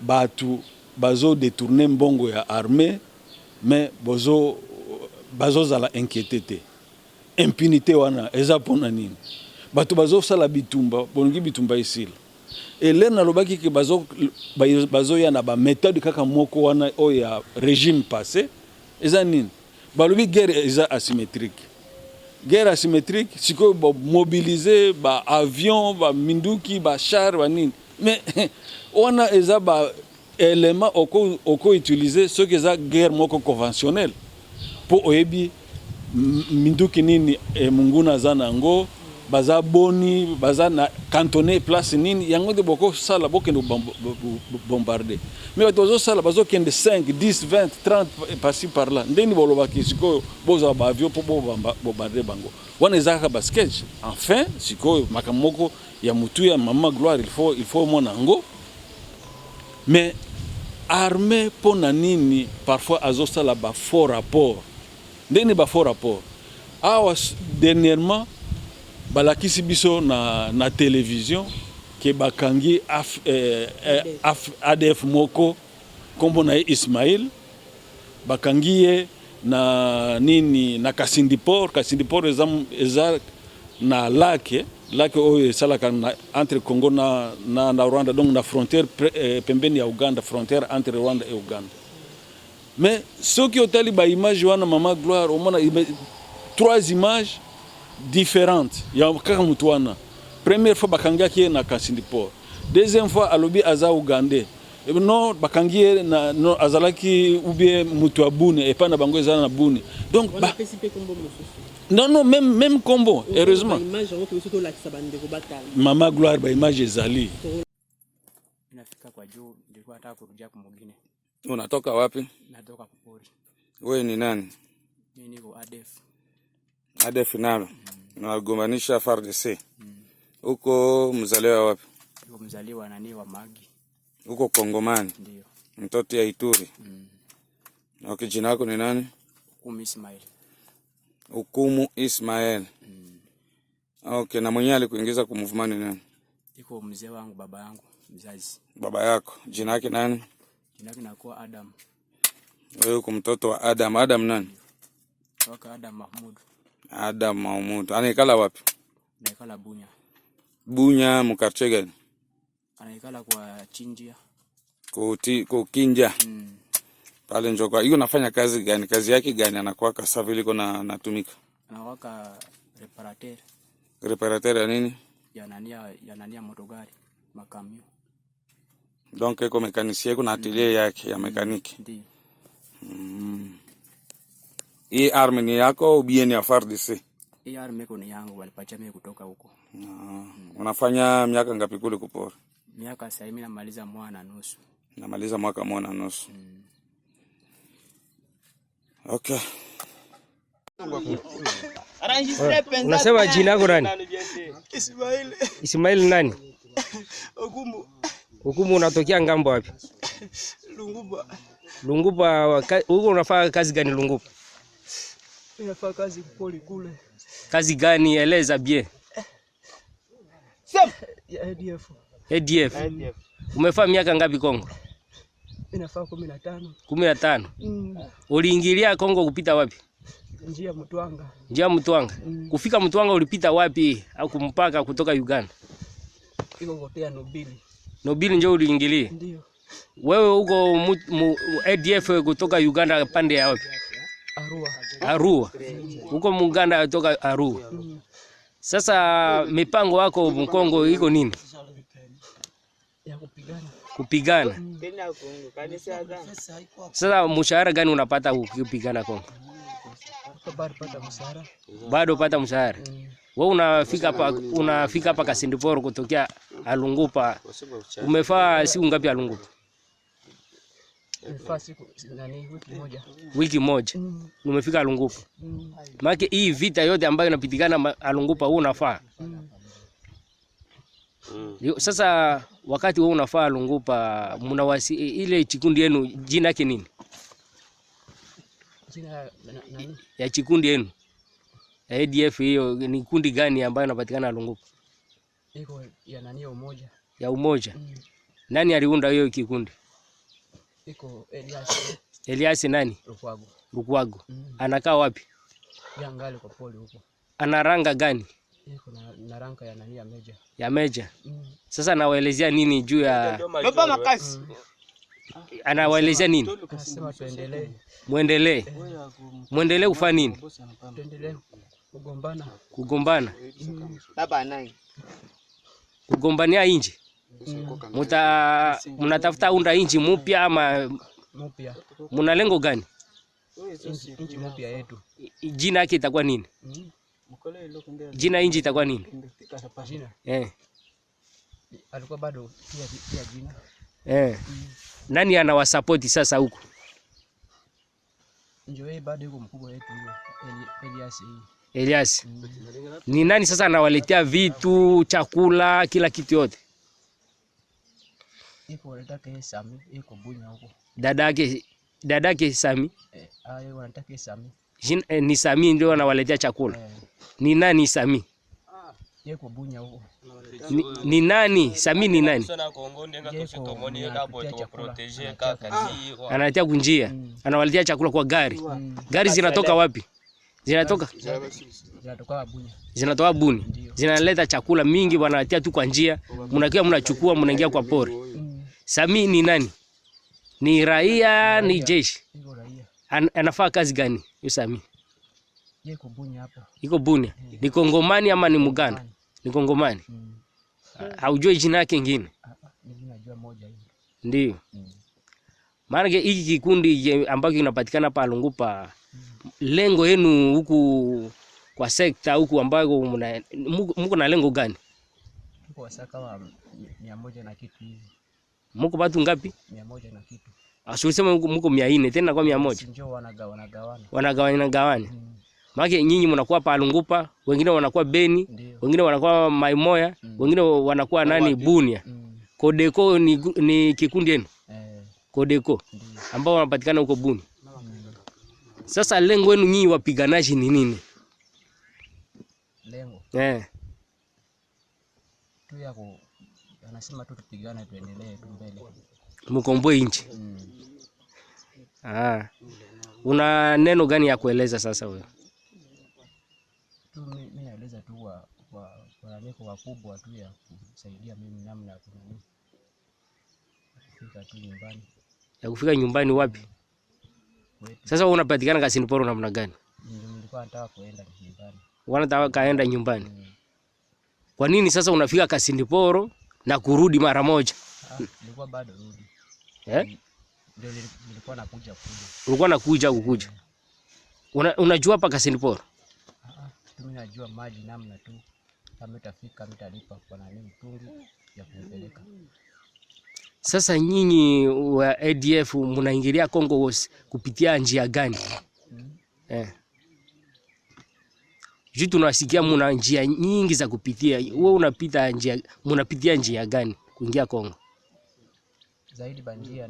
batu bazo détourner mbongo ya armée mais bazo zala inquiété impunité wana eza pona nini batu bazo sala bitumba bongi bitumba isila elena lobaki ke bazo ya na ba méthode kaka moko wana o ya régime passé eza nini balobi guerre eza asymétrique siko mobiliser ba avion ba minduki ba char ba nini mais wana eza ba élément oko utiliser ce que eza guerre moko conventionnelle pour oyebi minduki nini munguna zana ngo baza boni baza na cantonné place nini yango de boko sala bokendo bombarder mais bato sala bazo kende 5 10 20 30 par-ci par là ndeni bolobaki siko boza ba avion pour bombarder bango wana ezaka ba sketch enfin siko makamoko ya mutu ya mama gloire il faut mona ngo mais armée pona nini parfois azosala ba fort rapport ndeni ba fort rapport awa dernièrement balakisi biso na télévision ke bakangi ADF moko kombo na Ismail bakangi ye na nini na Kasindi Port eza na lake oyo salaka entre Congo na Rwanda donc na frontière pembeni ya Uganda frontière entre Rwanda et Uganda mais ceux qui ont tali ba image wana mama gloire au mona 3 images différentes ya kaka mutu wana première fois bakangaki na Kasindi Port deuxième fois alobi aza Ugandais non bakangi na no azalaki ubie mutu abune et pas na bango ezala na bune donc non même combo heureusement mama gloire ba image ezali inafika kwa juu ndiko nataka kurudia kwa mwingine. Unatoka wapi? Natoka Kupori. Wewe ni nani? Mimi niko ADF. ADF nalo. Unagombanisha FARDC. Uko mzaliwa wapi? Niko mzaliwa nani wa Magi. Uko Kongomani? Ndio. Mtoto ya Ituri. Okay, jina lako ni nani? Hukumu Ismail. Hukumu Ismail. Okay, na mwenye alikuingiza kwa movement ni nani? Iko mzee wangu, baba yangu mzazi. Baba yako, jina lake nani? Jina lake nakuwa Adam. Wewe uko mtoto wa Adam. Adam nani? Toka Adam Mahmud. Adam Mahmud. Anaikala wapi? Anaikala Bunya. Bunya mkarche gani? Anaikala kwa Chinjia. Kukinja. Pale njoka. Hiyo nafanya kazi gani? Kazi yake gani? Anakuwa kasavili kuna natumika. Anawaka reparateur. Reparateur ya nini? Ya nania motogari, makamio. Donc eko mekanisien kuna atelier yake ya mekaniki. Ndio. Hii arme ni yako au bien ya FARDC? Hii arme iko ni yangu, walipatia mimi kutoka huko. Unafanya miaka ngapi kule Kupori? Miaka sasa mimi namaliza mwaka na nusu. Namaliza mwaka mmoja na nusu. Okay. Unasema jina lako nani? Ismail. Ismail nani? Hukumu. Hukumu unatokea ngambo wapi? Lunguba. Lunguba, huko unafanya kazi gani Lunguba? Ninafanya kazi Kupori kule. Kazi gani? Eleza bien. Ya ADF. ADF. Umefaa miaka ngapi Kongo? Inafaa 15. 15. Uliingilia Kongo kupita wapi? Njia Mtwanga. Njia Mtwanga. Kufika Mtwanga ulipita wapi au kumpaka kutoka Uganda? Iko kotea Nobili. Nobili njoo uliingilia? Ndio. Wewe uko ADF kutoka Uganda pande ya wapi? Arua. Uko Muganda kutoka Arua. Sasa mipango wako Mkongo iko nini? Ya kupigana. Kupigana. Sasa mshahara gani unapata ukipigana Kongo? Bado pata mshahara. Bado pata mshahara. Wewe unafika hapa Kasindiporo kutokea Alungupa. Umefaa siku ngapi Alungupa? Nimefaa siku wiki moja. Wiki moja. Umefika Alungupa. Maana hii vita yote ambayo inapitikana Alungupa wewe unafaa. Sasa wakati wewe unafaa Alungupa ile chikundi yenu jina yake nini? Jina nani? Ya chikundi yenu. ADF hiyo ni kundi gani ambayo inapatikana Alungupa? Iko ya nani ya umoja. Ya umoja. Nani aliunda hiyo kikundi? Iko Elias. Elias nani? Rukwago. Anakaa wapi? Yangali kwa pole huko. Ana ranga gani? Iko na ranka ya nani ya meja. Ya meja. Sasa anawaelezea nini juu ya Baba makasi. Anawaelezea nini? Anasema tuendelee. Muendelee. Muendelee kufanya nini? Tuendelee kugombana. Kugombana. Baba nani? Kugombania inji. Mnatafuta unda inji mpya ama mpya? Mna lengo gani? Inji mpya yetu. Jina yake itakuwa nini? Jina inji itakuwa nini? Jina? Alikuwa bado pia jina. Nani anawasupport sasa huko? Njoo bado yuko mkubwa wetu Elias. Elias. Ni nani sasa anawaletea vitu, chakula, kila kitu yote? Iko anataka Sami, iko Bunya huko. Dadake Sami. Yeye anataka Sami. Ni Sami ndio anawaletea chakula. Ni nani Sami? Yeko Bunya huko. Ni nani? Sami ni nani? Analetea kunjia. Anawaletea chakula kwa gari. Gari zinatoka wapi? Zinatoka Bunya. Zinatoka Buni. Zinaleta chakula mingi wanaletea tu kwa njia. Mnakia mnachukua mnaingia kwa pori. Sami ni nani? Ni raia, ni jeshi? Iko raia. Anafaa kazi gani huyo Sami? Yeko Bunya hapo. Iko Bunya. Ni Kongomani ama ni Muganda? Ni Kongomani. Haujui jina yake kingine? Mimi najua moja hiyo. Ndio. Maana hiki kikundi ambacho kinapatikana hapa Alungupa, lengo yenu huku kwa sekta huku ambako mko na lengo gani? Tuko wasaka kama 100 na kitu hivi. Mko watu ngapi? 100 na kitu. Asisema mko 400 tena kwa 100. Njoo wanagawana. Wanagawana. Maana nyinyi mnakuwa hapa Alungupa, wengine wanakuwa Beni, wengine wanakuwa Maimoya, wengine wanakuwa nani Bunia. Kodeko ni kikundi yenu? Kodeko ambao wanapatikana huko Buni. Sasa lengo wenu nyinyi wapiganaji ni nini? Lengo tu yako anasema tu tupigane tuendelee tu mbele. Mkomboe nchi. Una neno gani ya kueleza sasa wewe? Mimi naeleza tu kwa wale wakubwa tu ya kusaidia mimi namna ya kufika tu nyumbani. Ya kufika nyumbani wapi? Sasa wewe unapatikana Kasindiporo namna gani? Nilikuwa nataka kuenda nyumbani. Wanataka kaenda nyumbani. Kwa nini sasa unafika Kasindiporo na kurudi mara moja? Nilikuwa bado rudi. Ndio nilikuwa nakuja. Ulikuwa nakuja kukuja. Unajua hapa Kasindiporo? Mimi najua maji namna tu. Kama itafika mtalipa kwa nani mtungi ya kupeleka. Sasa nyinyi wa ADF mnaingilia Kongo kupitia njia gani? Juu tunasikia mna njia nyingi za kupitia. Wewe mnapitia njia gani kuingia Kongo? Zaidi bandia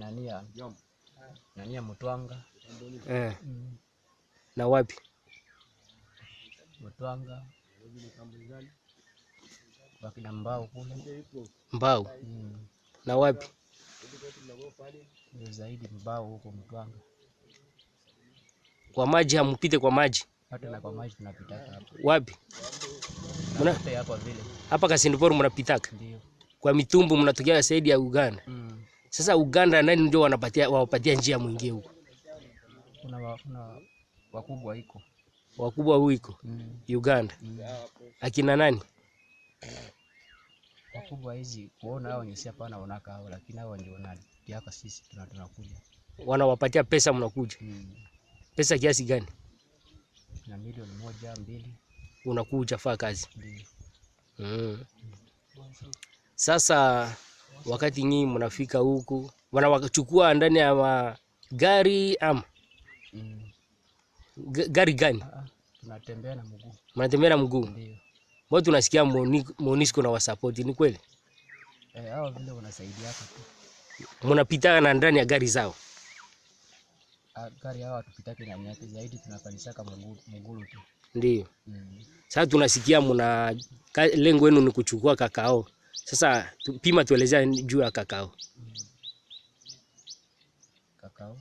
nania Mtwanga. Na wapi? Mtwanga, wakina Mbao kule. Mbao. Na wapi? Ndio zaidi Mbao huko Mtwanga. Kwa maji hampite kwa maji? Hata na kwa maji tunapitaka hapa. Wapi? Hapa vile. Hapa Kasindiporo mnapitaka? Ndio. Kwa mitumbu mnatokea saidi ya Uganda. Sasa Uganda nani ndio wapatia njia mwingie huko? Kuna wakubwa iko. Wakubwa huko Uganda. Akina nani? Wakubwa hizi kuona hao nyesi hapa naonaka hao, lakini hao ndio wanatiaka sisi tunakuja. Wanawapatia pesa mnakuja. Pesa kiasi gani? Na milioni 1, 2 unakuja faa kazi. Sasa wakati nyinyi mnafika huku, wanawachukua ndani ya gari ama gari gani? Tunatembea na mguu. Mnatembea na mguu? Ndio. Mbona tunasikia MONUSCO na wasupport, ni kweli? Hao vile wanasaidia hapa tu. Mnapita na ndani ya gari zao? Gari hao tupitake na nyati zaidi, tunapanisha kama mguu tu. Ndio. Sasa tunasikia lengo wenu ni kuchukua kakao. Sasa pima tuelezea juu ya kakao. Kakao?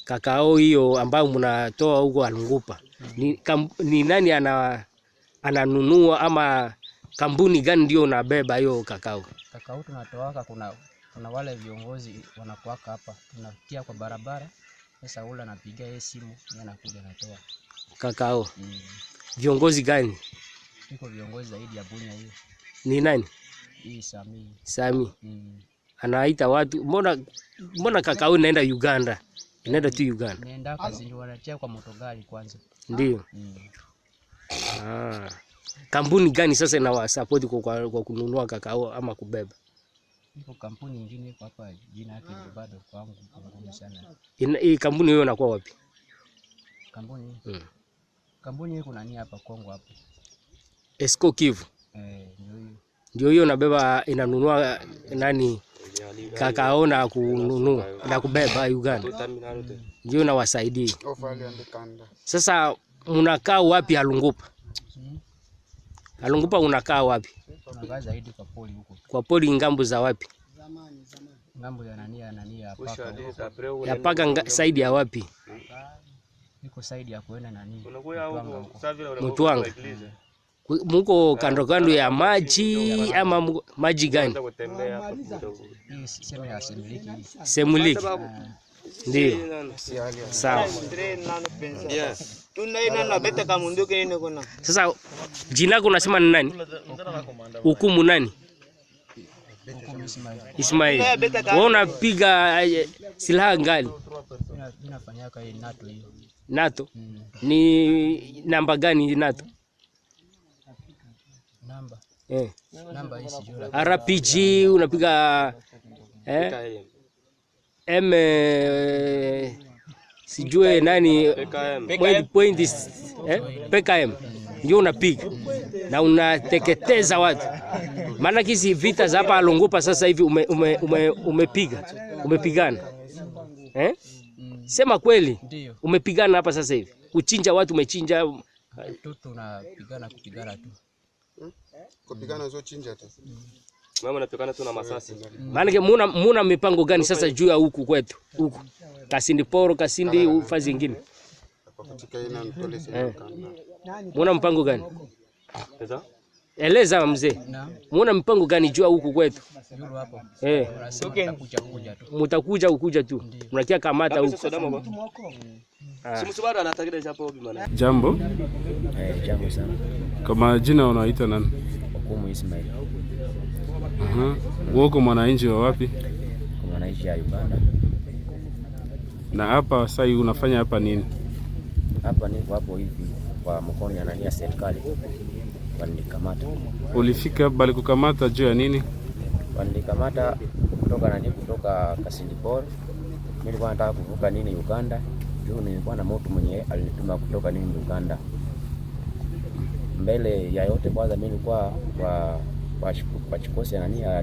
Kakao hiyo ambayo mnatoa huko Alungupa. Ni nani ananunua ama kampuni gani ndio unabeba hiyo kakao? Kakao tunatoaka, kuna wale viongozi wanakuaka hapa. Tunatia kwa barabara. Sasa ule anapiga yeye simu, yeye anakuja anatoa kakao. Viongozi gani? Iko viongozi zaidi ya Bunya hiyo. Ni nani? Hii Sami. Anaita watu. Mbona kakao inaenda Uganda? Inaenda tu Uganda. Nenda kazi ndio wanatia kwa motogali kwanza. Ndio. Kampuni gani sasa inawasupport kwa kununua kakao ama kubeba? Iko kampuni nyingine iko hapa, jina yake bado kwangu ngumu sana. Hii kampuni hiyo inakuwa wapi? Kampuni? Kampuni iko nani hapa Kongo hapa? Esco Kivu. Ndio hiyo nabeba inanunua nani kakao na kununua na kubeba Uganda. Ndio nawasaidia. Sasa mnakaa wapi Alungupa? Alungupa unakaa wapi? Tunakaa zaidi kwa poli huko. Kwa poli ngambo za wapi? Ngambo ya nani ya paka. Ya paka saidi ya wapi? Niko saidi ya kuenda nani? Mtwanga. Muko kando ya maji ama maji gani? Hii sema ya Semuliki. Semuliki. Ndio. Sawa. Sasa jina lako unasema ni nani? Hukumu nani? Ismail. Wewe unapiga silaha gani? Ninafanya kai NATO hiyo. NATO? Ni namba gani NATO? Namba. Namba hii sijui. RPG unapiga sijue nani PKM ndio unapiga na unateketeza watu. Maana kisi vita za hapa Alungupa sasa hivi umepigana. Sema kweli. Umepigana hapa sasa hivi. Kuchinja watu umechinja. Mtoto unapigana kupigana tu. Kupigana sio chinja tu. Mama napigana tu na masasi. Maana muna mipango gani sasa juu ya huku kwetu? Huku. Kasindiporo, Kasindi ufazi nyingine. Muna mpango gani? Eleza mzee. Muna mpango gani juu ya huku kwetu? Yulu hapo. Mutakuja ukuja tu. Mnakia kamata huku. Jambo. Jambo sana. Kama jina unaita nani? Hukumu Ismail. Woko mwananchi wa wapi? Mwananchi ya Uganda. Na hapa sasa unafanya hapa nini? Hapa niko hapo hivi kwa mkono ya nani ya serikali. Wanikamata. Ulifika bali kukamata juu ya nini? Wanikamata kutoka Kasindiporo. Nilikuwa nataka kuvuka nini Uganda. Juu nilikuwa na mtu mwenye alinituma kutoka nini Uganda. Mbele ya yote kwanza mimi nilikuwa kwa kikosi nani ya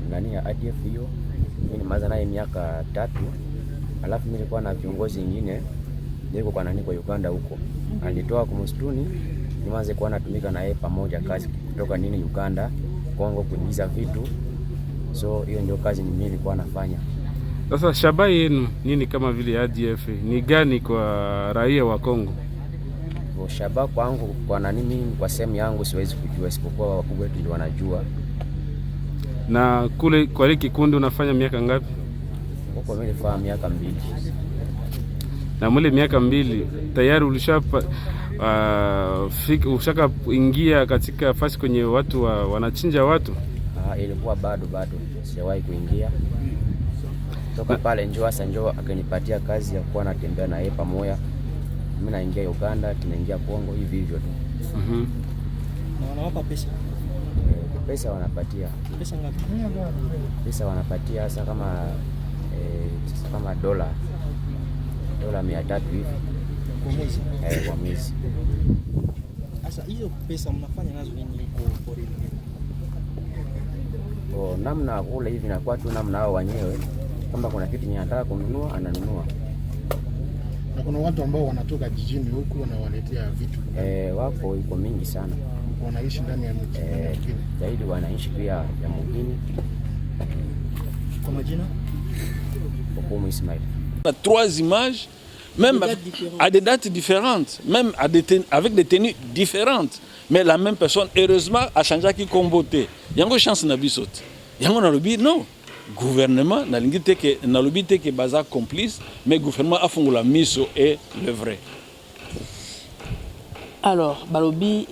ADF hiyo. Mimi nimeanza naye miaka 3. Alafu mimi nilikuwa na viongozi wengine niko kwa nani kwa Uganda huko. Alitoa kwa msituni, nianze kuwa natumika na yeye pamoja kazi kutoka nini Uganda, Kongo kuingiza vitu. So hiyo ndio kazi mimi nilikuwa nafanya. Sasa shabaha yenu nini kama vile ADF ni gani kwa raia wa Kongo? Shabaha kwangu kwa nani mimi kwa sehemu yangu siwezi kujua, isipokuwa wakubwa wetu ndio wanajua. Na kule kwa ile kikundi unafanya miaka ngapi? Huko mimi nilifanya miaka 2. Na mule miaka 2 tayari ushaka ingia katika fasi kwenye watu wanachinja watu? Ilikuwa bado sijawahi kuingia. Toka pale njoo akanipatia kazi ya kuwa natembea na yeye pamoja. Mimi naingia Uganda, tunaingia Kongo hivi hivyo tu. Na wanawapa pesa? Pesa wanapatia. Pesa ngapi? Pesa wanapatia sasa kama dola 300 hivi kwa mwezi. Kwa mwezi. Sasa hiyo pesa mnafanya nazo nini huko porini? Namna kule hivi na kwa tu namna hao wenyewe, kama kuna kitu anataka kununua ananunua. Na kuna watu ambao wanatoka jijini huku wanawaletea vitu. Wako iko mingi sana. Wanaishi ndani ya mji. Zaidi wanaishi pia ya mjini. Kwa majina? Bokomo Ismail. On a 3 images, même à des dates différentes, même avec des tenues différentes, mais la même personne, heureusement, a changé qui comboté. Il y a une chance na bisote. Il y a un lobby, non. Gouvernement, na lobby que baza complice, mais gouvernement a fondé la miso et le vrai. Alors, balobi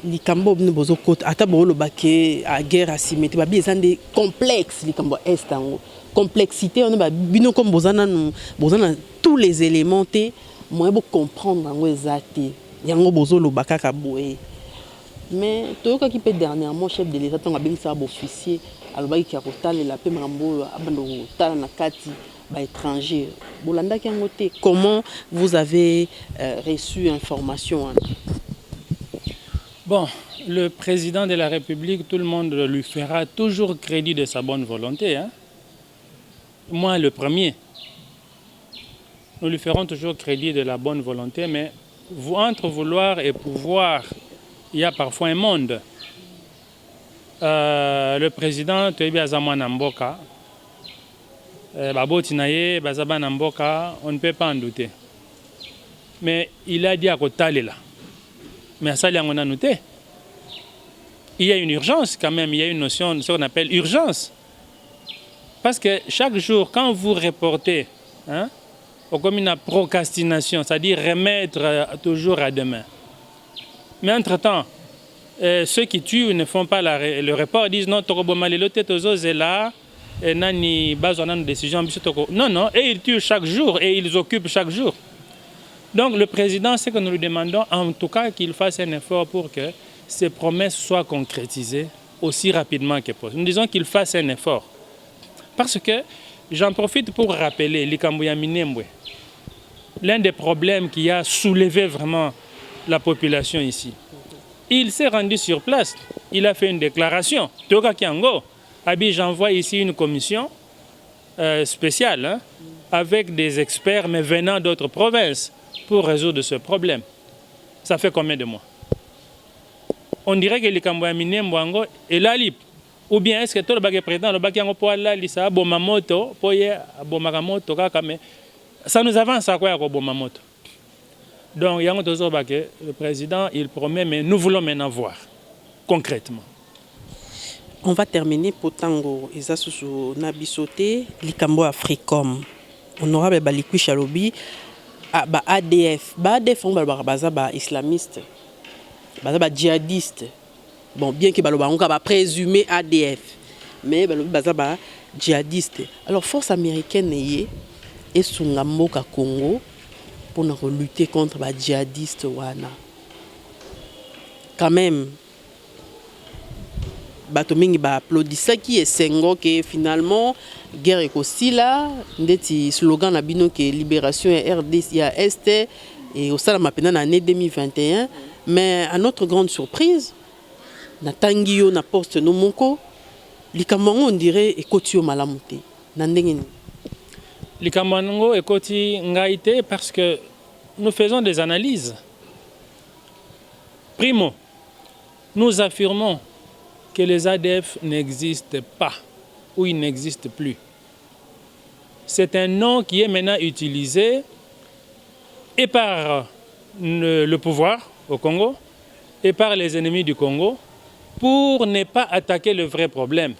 likambo bino bozo kota ata bo lo baké à guerre asymétrique ba bien des complexes likambo estango complexité on ba bino comme bozana tous les éléments té moi bo comprendre ngo ezate yango bozo lo bakaka boé mais toyoka ki pe dernièrement chef de l'état tonga bingisa officier alobaki ki akotala la pe mambo abando tala na kati ba étranger bolanda ki yango té comment vous avez reçu information Bon, le président de la République, tout le monde lui fera toujours crédit de sa bonne volonté. Hein? Moi, le premier. Nous lui ferons toujours crédit de la bonne volonté, mais entre vouloir et pouvoir, il y a parfois un monde. Le président, Toyebi Azamwa Namboka, Baboti Naye, Bazaba Namboka, on ne peut pas en douter. Mais il a dit à Kotalela. Mais à ça, il y a une urgence quand même, il y a une notion de ce qu'on appelle urgence. Parce que chaque jour, quand vous reportez, comme une procrastination, c'est-à-dire remettre toujours à demain. Mais entre-temps, ceux qui tuent ne font pas le report, disent non, non, et ils tuent chaque jour et ils occupent chaque jour. Donc le président, c'est que nous lui demandons en tout cas qu'il fasse un effort pour que ces promesses soient concrétisées aussi rapidement que possible. Nous disons qu'il fasse un effort. Parce que j'en profite pour rappeler Likambouya Minembwe, l'un des problèmes qui a soulevé vraiment la population ici. Il s'est rendu sur place, il a fait une déclaration. Toka Kiango, j'envoie ici une commission spéciale avec des experts mais venant d'autres provinces pour résoudre ce problème. Ça fait combien de mois? On dirait que les Kambouya Minembwe est là libre. Ou bien est-ce que tout le bague président, le bague pour aller lisa bomamoto, pour y bomagamoto kakame. Ça nous avance à quoi à bomamoto. Donc il y a le président, il promet, mais nous voulons maintenant voir concrètement. On va terminer pour Tango Ezasusu Nabisote, Likambo Africom. Honorable Balikwi Chalobi. ADF, ADF on va islamiste, djihadiste. Bon, bien que on va présumer ADF, mais djihadiste. Alors force américaine et Sungamoka Congo pour lutter contre les djihadistes wana. Quand même, Batomingi ba applaudissa qui est sengo que finalement guerre est aussi là, ndeti slogan na bino que libération et RDC ya Est et au sala mapena na année 2021, mais à notre grande surprise na tangio na poste no moko likamango on dirait ekoti o malamuté na ndenge ni likamango ekoti ngaité parce que nous faisons des analyses Primo, nous affirmons que les ADF n'existent pas ou ils n'existent plus. C'est un nom qui est maintenant utilisé et par le pouvoir au Congo et par les ennemis du Congo pour ne pas attaquer le vrai problème,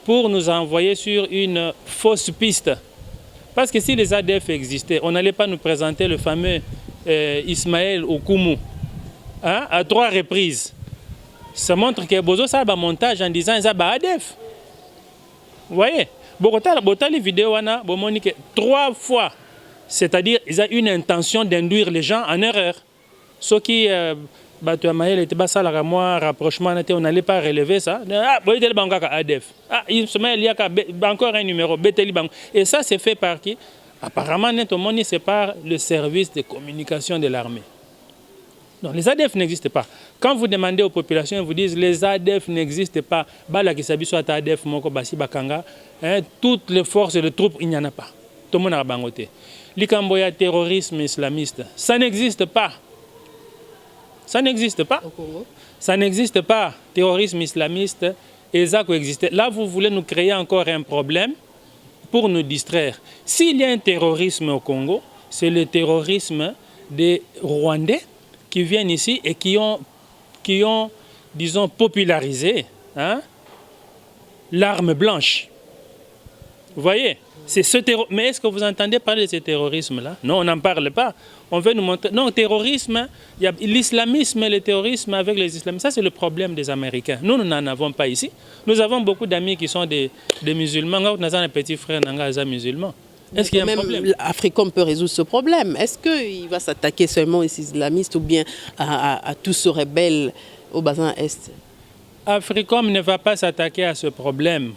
pour nous envoyer sur une fausse piste. Parce que si les ADF existaient, on n'allait pas nous présenter le fameux Ismaël Okumu à 3 reprises. Ça montre que Bozo ça a un montage en disant ça va ADF. Vous voyez, les vidéos, 3 fois, c'est-à-dire ils ont une intention d'induire les gens en erreur. Ce qui rapprochement, on n'allait pas relever ça. Il y a encore un numéro. Et ça, c'est fait par qui? Apparemment, c'est par le service de communication de l'armée. Non, les ADF n'existent pas. Quand vous demandez aux populations, ils vous disent les ADF n'existent pas. Toutes les forces et les troupes, il n'y en a pas. Tout le monde a bangoté. L'Ikamboya terrorisme islamiste, ça n'existe pas. Ça n'existe pas. Ça n'existe pas. Terrorisme islamiste, et ça coexiste. Là, vous voulez nous créer encore un problème pour nous distraire. S'il y a un terrorisme au Congo, c'est le terrorisme des Rwandais qui viennent ici et qui ont disons, popularisé l'arme blanche. Vous voyez, c'est ce mais est-ce que vous entendez parler de ce terrorisme-là? Non, on n'en parle pas. On veut nous montrer... Non, terrorisme, il y a l'islamisme et le terrorisme avec les islamistes. Ça, c'est le problème des Américains. Nous n'en avons pas ici. Nous avons beaucoup d'amis qui sont des musulmans. Nous avons un petit frère musulman. Est-ce qu'il y a un problème? Africom peut résoudre ce problème. Est-ce qu'il va s'attaquer seulement aux islamistes ou bien à tous ceux rebelles au bassin Est? Africom ne va pas s'attaquer à ce problème.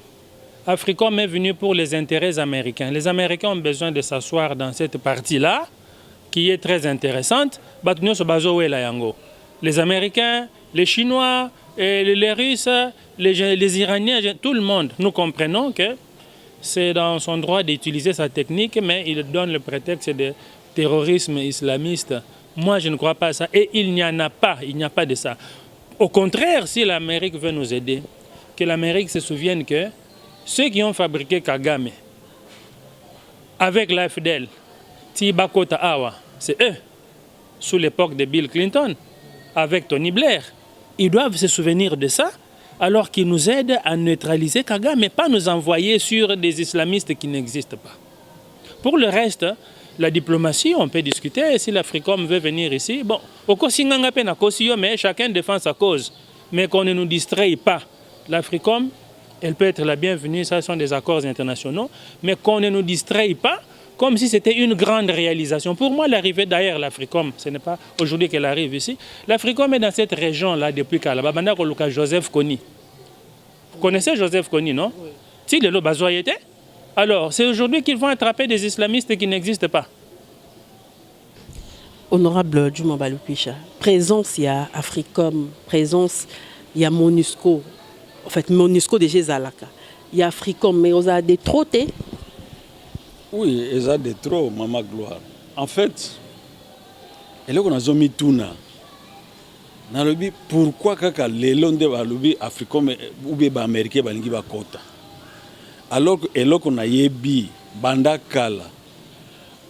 Africom est venu pour les intérêts américains. Les Américains ont besoin de s'asseoir dans cette partie-là, qui est très intéressante. Les Américains, les Chinois, les Russes, les Iraniens, tout le monde, nous comprenons que c'est dans son droit d'utiliser sa technique, mais il donne le prétexte de terrorisme islamiste. Moi, je ne crois pas à ça. Et il n'y en a pas, il n'y a pas de ça. Au contraire, si l'Amérique veut nous aider, que l'Amérique se souvienne que ceux qui ont fabriqué Kagame, avec l'AFDL, Tibakota Awa, c'est eux, sous l'époque de Bill Clinton, avec Tony Blair. Ils doivent se souvenir de ça, alors qu'ils nous aident à neutraliser Kagame, mais pas nous envoyer sur des islamistes qui n'existent pas. Pour le reste, la diplomatie, on peut discuter. Si l'Africom veut venir ici, bon, mais chacun défend sa cause. Mais qu'on ne nous distrait pas. L'Africom, elle peut être la bienvenue, ça sont des accords internationaux, mais qu'on ne nous distrait pas comme si c'était une grande réalisation. Pour moi, l'arrivée d'ailleurs, l'Africom, ce n'est pas aujourd'hui qu'elle arrive ici. L'Africom est dans cette région-là depuis Kalaba. Joseph Kony. Vous connaissez Joseph Kony, non? Oui. Si le Lobazoy était, alors c'est aujourd'hui qu'ils vont attraper des islamistes qui n'existent pas. Honorable Djouma Baloupicha, présence, il y a Africom, présence, il y a MONUSCO. En fait, MONUSCO de Gézalaka. Il y a Africom, mais on a des trottés. Oui, ils ont des trop, Maman Gloire. En fait, et là, on a zomi tuna. Pourquoi kaka lelo nde balobi Africom ou bien américain balingi ba kota. Alors que eloko na yebi banda kala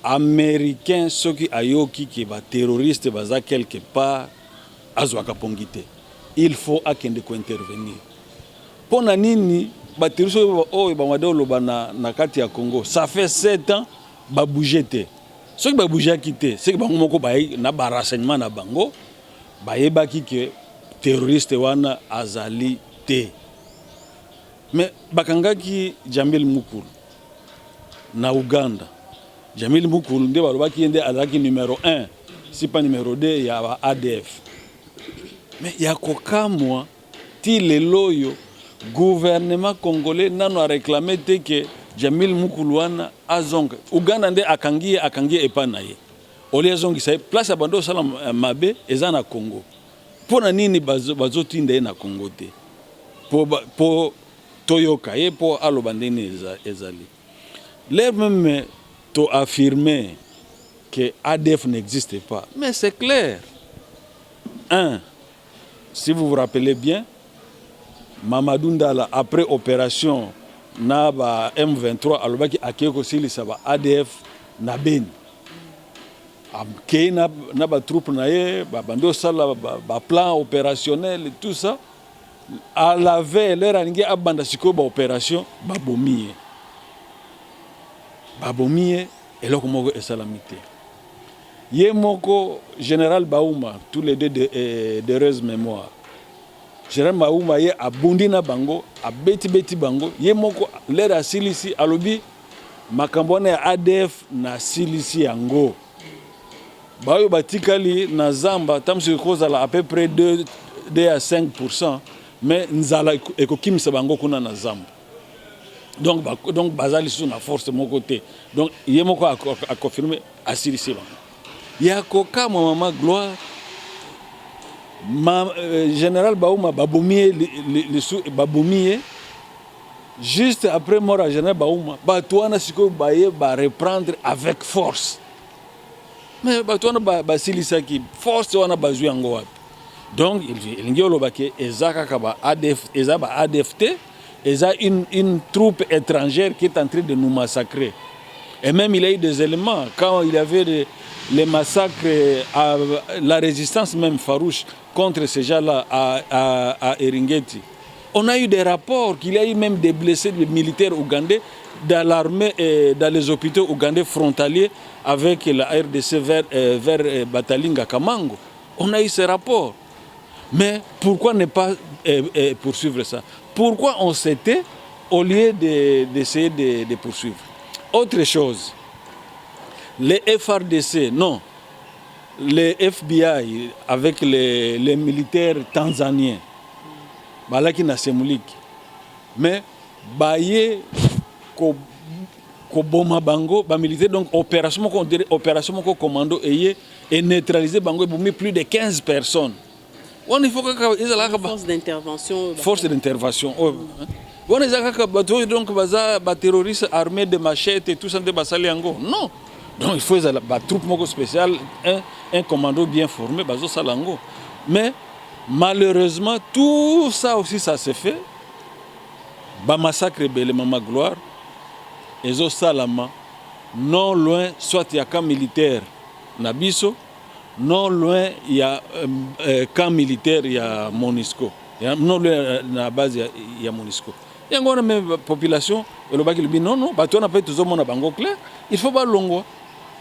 américain soki ayoki ki ba terroriste baza quelque part azwaka pongite. Il faut akende ko intervenir. Pona nini ba terroriste o ba madolo bana na kati ya Congo, ça fait 7 ans ba bouger te. Soki ba bouger kité, c'est que bango moko ba na ba renseignement na bango. Bayebaki ke terroriste wana azali te. Mais bakangaki Jamil Mukulu na Uganda. Jamil Mukulu nde balobaki nde azalaki numéro 1, si pas numéro 2 ya ba ADF. Mais ya kokamwa ti leloyo gouvernement congolais nano a réclamé te que Jamil Mukulu wana azonga. Uganda nde akangi epanaye. Olia zongi sai place abando sala mabe eza na Congo. Pona nini bazotinda na Congo te? Po toyoka ye po alobandeni ezali. L'air même to affirmer que ADF n'existe pas. Mais c'est clair. si vous vous rappelez bien, Mamadou Ndala, après opération na ba M23, alobaki akeko silisa ba ADF na Beni. Akei na ba troupe na ye, ba bando sala ba plan opérationnel et tout ça. À la veille, l'air aningi abanda siko ba opération ba bomie. Ba bomie eloko moko esalamité. Ye moko général Baouma, tous les deux d'heureuse mémoire. Général Baouma ye abundi na bango, abeti bango, ye moko l'air asilisi alobi makambo na ADF na silisi yango. Bayo batikali na zamba tamsi kozala à peu près 2 à 5%, mais nzala ekokimisa bango kuna na zamba. Donc bazali sous na force de mon côté. Donc ye moko a confirmé asilisi bango. Yakoka maman gloire général Baouma babomie babomie juste après mort à général Baouma batouana siko baye ba reprendre avec force. Mais batouana ba silisaki force wana bazui yango wapi. Donc il ngi olobake ezaka ka ba ADF ezaba ADFT eza une troupe étrangère qui est en train de nous massacrer. Et même il y a eu des éléments quand il y avait les massacres, la résistance même farouche contre ces gens-là à Eringeti. On a eu des rapports qu'il y a eu même des blessés des militaires ougandais dans l'armée et dans les hôpitaux ougandais frontaliers avec la RDC vers Batalinga Kamango. On a eu ces rapports. Mais pourquoi ne pas poursuivre ça? Pourquoi on s'était au lieu d'essayer de poursuivre? Autre chose. Les FRDC, non. Les FBI avec les militaires tanzaniens. Balaki na Semoulik. Mais baye ko boma bango, ba militaire donc opération ko commando et neutraliser bango et plus de 15 personnes. On il faut que force d'intervention. Force d'intervention. On est donc ba terroristes armés de machettes et tout ça de basali yango. Non. Donc il faut une troupe spéciale, un commando bien formé, bazo salango. Mais malheureusement, tout ça aussi, ça se fait. Ba massacre belé Mama Gloire, ezo salama, non loin, soit il y a camp militaire Nabiso, non loin il y a camp militaire, il y a Monisco. Non loin na base il y a Monisco. Il y a une même population, le dit non, bah tu n'as pas tout mon bango clair, il faut pas longo.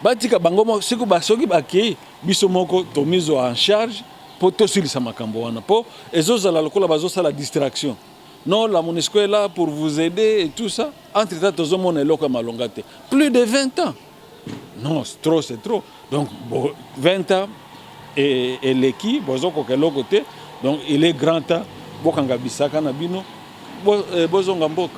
Batika bango siku basoki baki biso moko to mise en charge pour to sur sa makambo wana po ezozala lokola bazosa la distraction. Non, la Monisco est là pour vous aider et tout ça. Entre temps tozo mona eloko malongate. Plus de 20 ans. Non, c'est trop. Donc 20 ans et l'équipe bozoko kelo côté. Donc il est grand temps bokanga bisaka na bino bozonga mboka.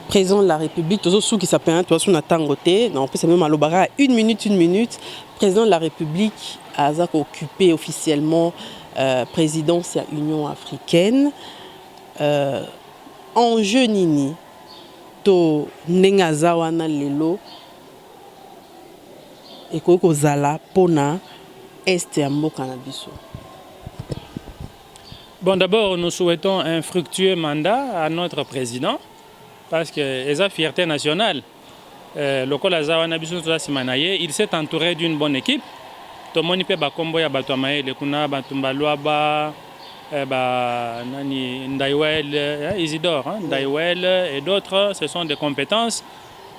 Président de la République, tous ceux qui s'appellent, toi, on attend côté, non, c'est même à l'Obara, une minute. Président de la République a occupé officiellement présidence de l'Union africaine. Enjeu nini, to nengaza wana lelo, et ko zala pona est ya mboka na biso. Bon, d'abord, nous souhaitons un fructueux mandat à notre président. Parce que c'est une fierté nationale. Il s'est entouré d'une bonne équipe. Tout le monde peut combattre Batouamae, le Kuna, Batumbaluaba, Ndaiwel, Isidore, Ndaiwel et d'autres. Ce sont des compétences.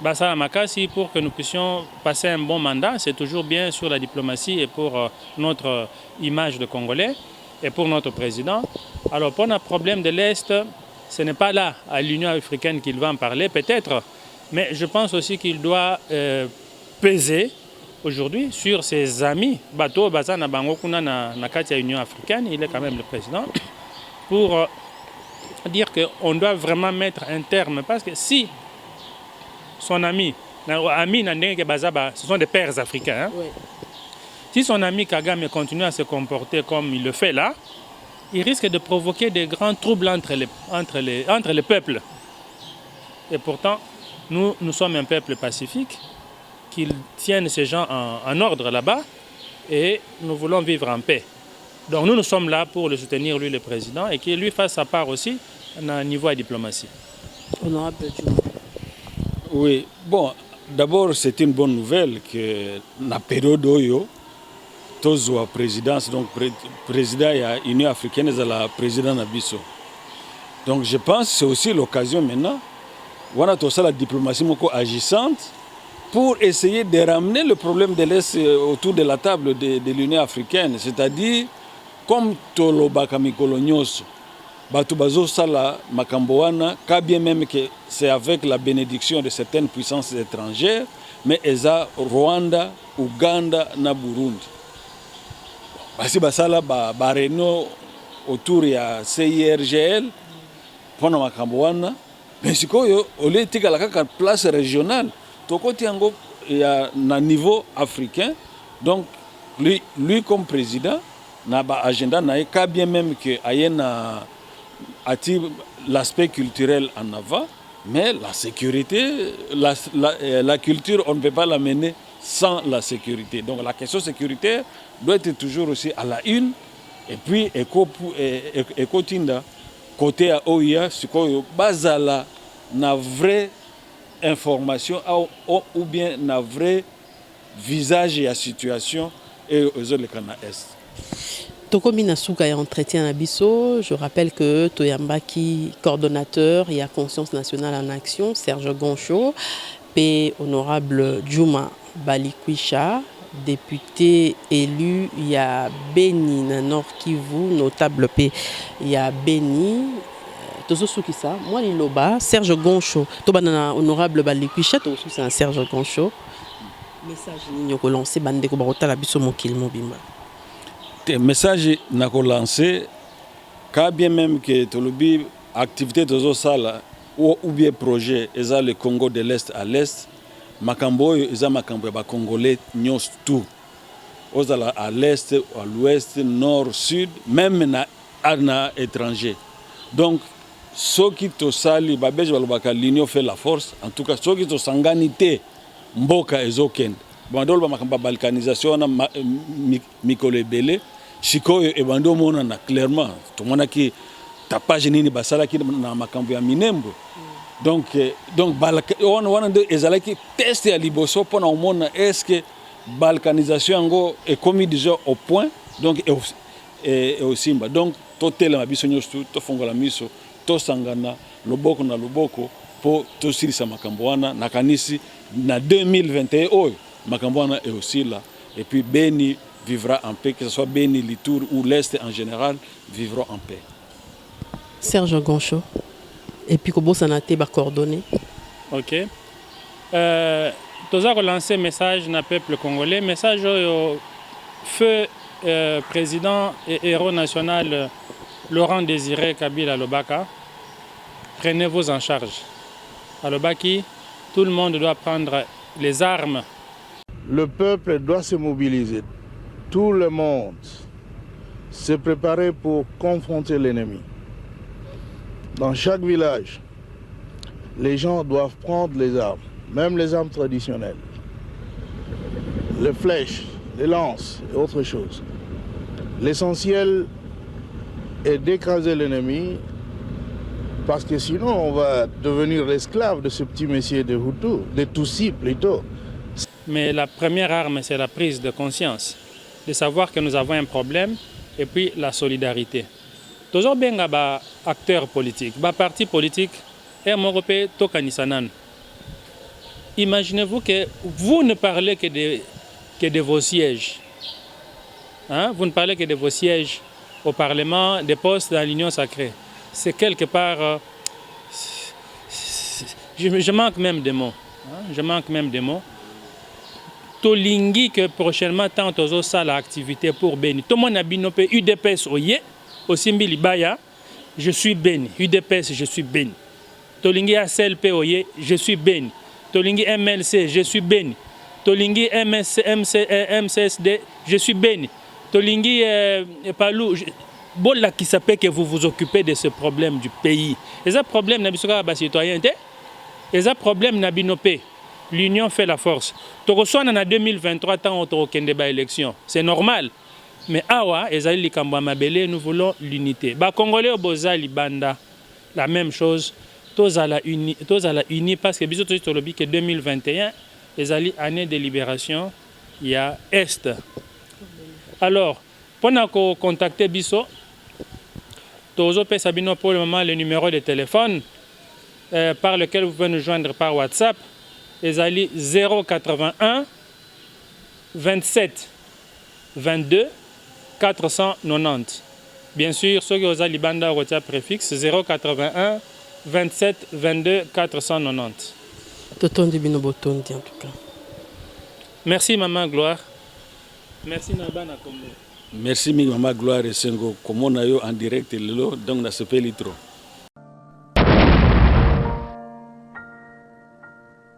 Bassa Makasi, pour que nous puissions passer un bon mandat, c'est toujours bien sur la diplomatie et pour notre image de Congolais et pour notre président. Alors, pour un problème de l'Est, ce n'est pas là, à l'Union africaine, qu'il va en parler, peut-être, mais je pense aussi qu'il doit peser aujourd'hui sur ses amis. Bato Bazana Bangokuna na Katia Union africaine, il est quand même le président, pour dire qu'on doit vraiment mettre un terme. Parce que si son ami, ce sont des pères africains, hein, oui. Si son ami Kagame continue à se comporter comme il le fait là, il risque de provoquer des grands troubles entre les peuples. Et pourtant, nous sommes un peuple pacifique, qu'ils tiennent ces gens en ordre là-bas, et nous voulons vivre en paix. Donc nous sommes là pour le soutenir, lui, le président, et qu'il lui fasse sa part aussi à niveau de diplomatie. Honorable Djouma. Oui, bon, d'abord c'est une bonne nouvelle que la période où tous la présidence, donc président de l'Union africaine et la président Nabiso. Donc je pense que c'est aussi l'occasion maintenant, on a tout ça la diplomatie agissante pour essayer de ramener le problème de l'Est autour de la table de l'Union africaine, c'est-à-dire comme Tolobaka Mikolonioso. Batubazo Sala Makamboana, quand bien même que c'est avec la bénédiction de certaines puissances étrangères, mais eza Rwanda, Ouganda, na Burundi. Basi basala ba réunion autour ya CIRGL pona Makamboana, mais sikoyo ole tika la kaka place régionale, tokoti yango ya na niveau africain. Donc lui comme président na ba agenda na ka bien même que ayena attire l'aspect culturel en avant, mais la sécurité, la culture, on ne peut pas la mener sans la sécurité. Donc la question sécuritaire doit être toujours aussi à la une. Et puis, Ekotinda, côté à OIA, c'est quoi, basala, na vraie information ou bien na vrai visage et la situation et aux autres Est. Tokomi Nasuka est entretien à Bisso. Je rappelle que Toyambaki, coordonnateur, il y a Conscience nationale en action, Serge Goncho, et honorable Djouma Balikwisha, député élu, il y a Beni, Nord Kivu, notable P, il y a Beni, Tozosukisa, moi Liloba, Serge Goncho, Tobanana, honorable Balikwisha, c'est un Serge Goncho. Message Ninyoko lancé, Bandeko Barota, la Bisso Mokil Mobimba. Le message n'a pas lancé, quand bien même que Tolobi, activité de Zosala ou bien projet, ils ont le Congo de l'Est à l'Est, Makambo, ils ont Makambo, les Congolais, nous tout. Ils ont à l'Est, à l'Ouest, Nord, Sud, même à l'étranger. Donc, ceux qui sont sali, l'union fait la force, en tout cas, ceux qui sont sanganité, Mboka et Zoken. Bon, donc, la balkanisation, Mikole Bele. Sikoyo ebando mona na clairement to mona ki tapage nini basala ki na makambo ya minembo donc on de ezala ki test ya liboso pona mona est-ce que balkanisation ngo est commis déjà au point donc et au simba donc to tele mabiso nyostu to fongola miso to sangana loboko na loboko po to silisa makambo wana na kanisi na 2021 oyo makambo wana est aussi là et puis Beni vivra en paix, que ce soit Beni, Litour ou l'Est en général, vivront en paix. Serge Goncho, et puis comment ça a été coordonné? Ok. Tout ça relancé un message dans le peuple congolais, message au feu président et héros national Laurent Désiré Kabila Lobaka. Prenez-vous en charge. À Lobaki, tout le monde doit prendre les armes. Le peuple doit se mobiliser. Tout le monde se préparer pour confronter l'ennemi. Dans chaque village, les gens doivent prendre les armes, même les armes traditionnelles, les flèches, les lances et autres choses. L'essentiel est d'écraser l'ennemi parce que sinon on va devenir l'esclave de ce petit messier de Hutu, de Tutsi plutôt. Mais la première arme, c'est la prise de conscience, de savoir que nous avons un problème, et puis la solidarité. Toujours bien acteurs politiques, partis politiques, et Morope Tokanisanan. Imaginez-vous que vous ne parlez que de vos sièges. Hein? Vous ne parlez que de vos sièges au Parlement, des postes dans l'Union sacrée. C'est quelque part... je manque même des mots. Hein? Je manque même des mots. Tolingi que prochainement tant aux ça l'activité pour Beni. Tout le monde a binopé UDPS oye, au Simbili Baya, je suis Beni. UDPS, je suis Beni. Tolingi ACLP oye, je suis Beni. Tolingi MLC, je suis Beni. Tolingi MCSD, je suis Beni. Tolingi Palou, Bola qui s'appelle que vous vous occupez de ce problème du pays. Et ce problème n'a pas de citoyenneté. Et ce problème n'a binopé. L'union fait la force. Tu reçois en 2023 tant au Kende élection. C'est normal. Mais awa ezali likambo mabele, nous voulons l'unité. Ba Congolais au boza libanda la même chose. Tous à la uni parce que biso to lobi que 2021 ezali année de libération il y a est. Alors pour nous contacter biso tozo pesa bino pour le moment le numéro de téléphone par lequel vous pouvez nous joindre par WhatsApp ezali 081 27 22 490. Bien sûr, ceux qui ont les bandes à préfixe 081 27 22 490. En tout cas. Merci Maman Gloire. Merci Nabana Kombo. Merci Maman Gloire et Sengo. Comme on a eu en direct, donc on a ce peu litro.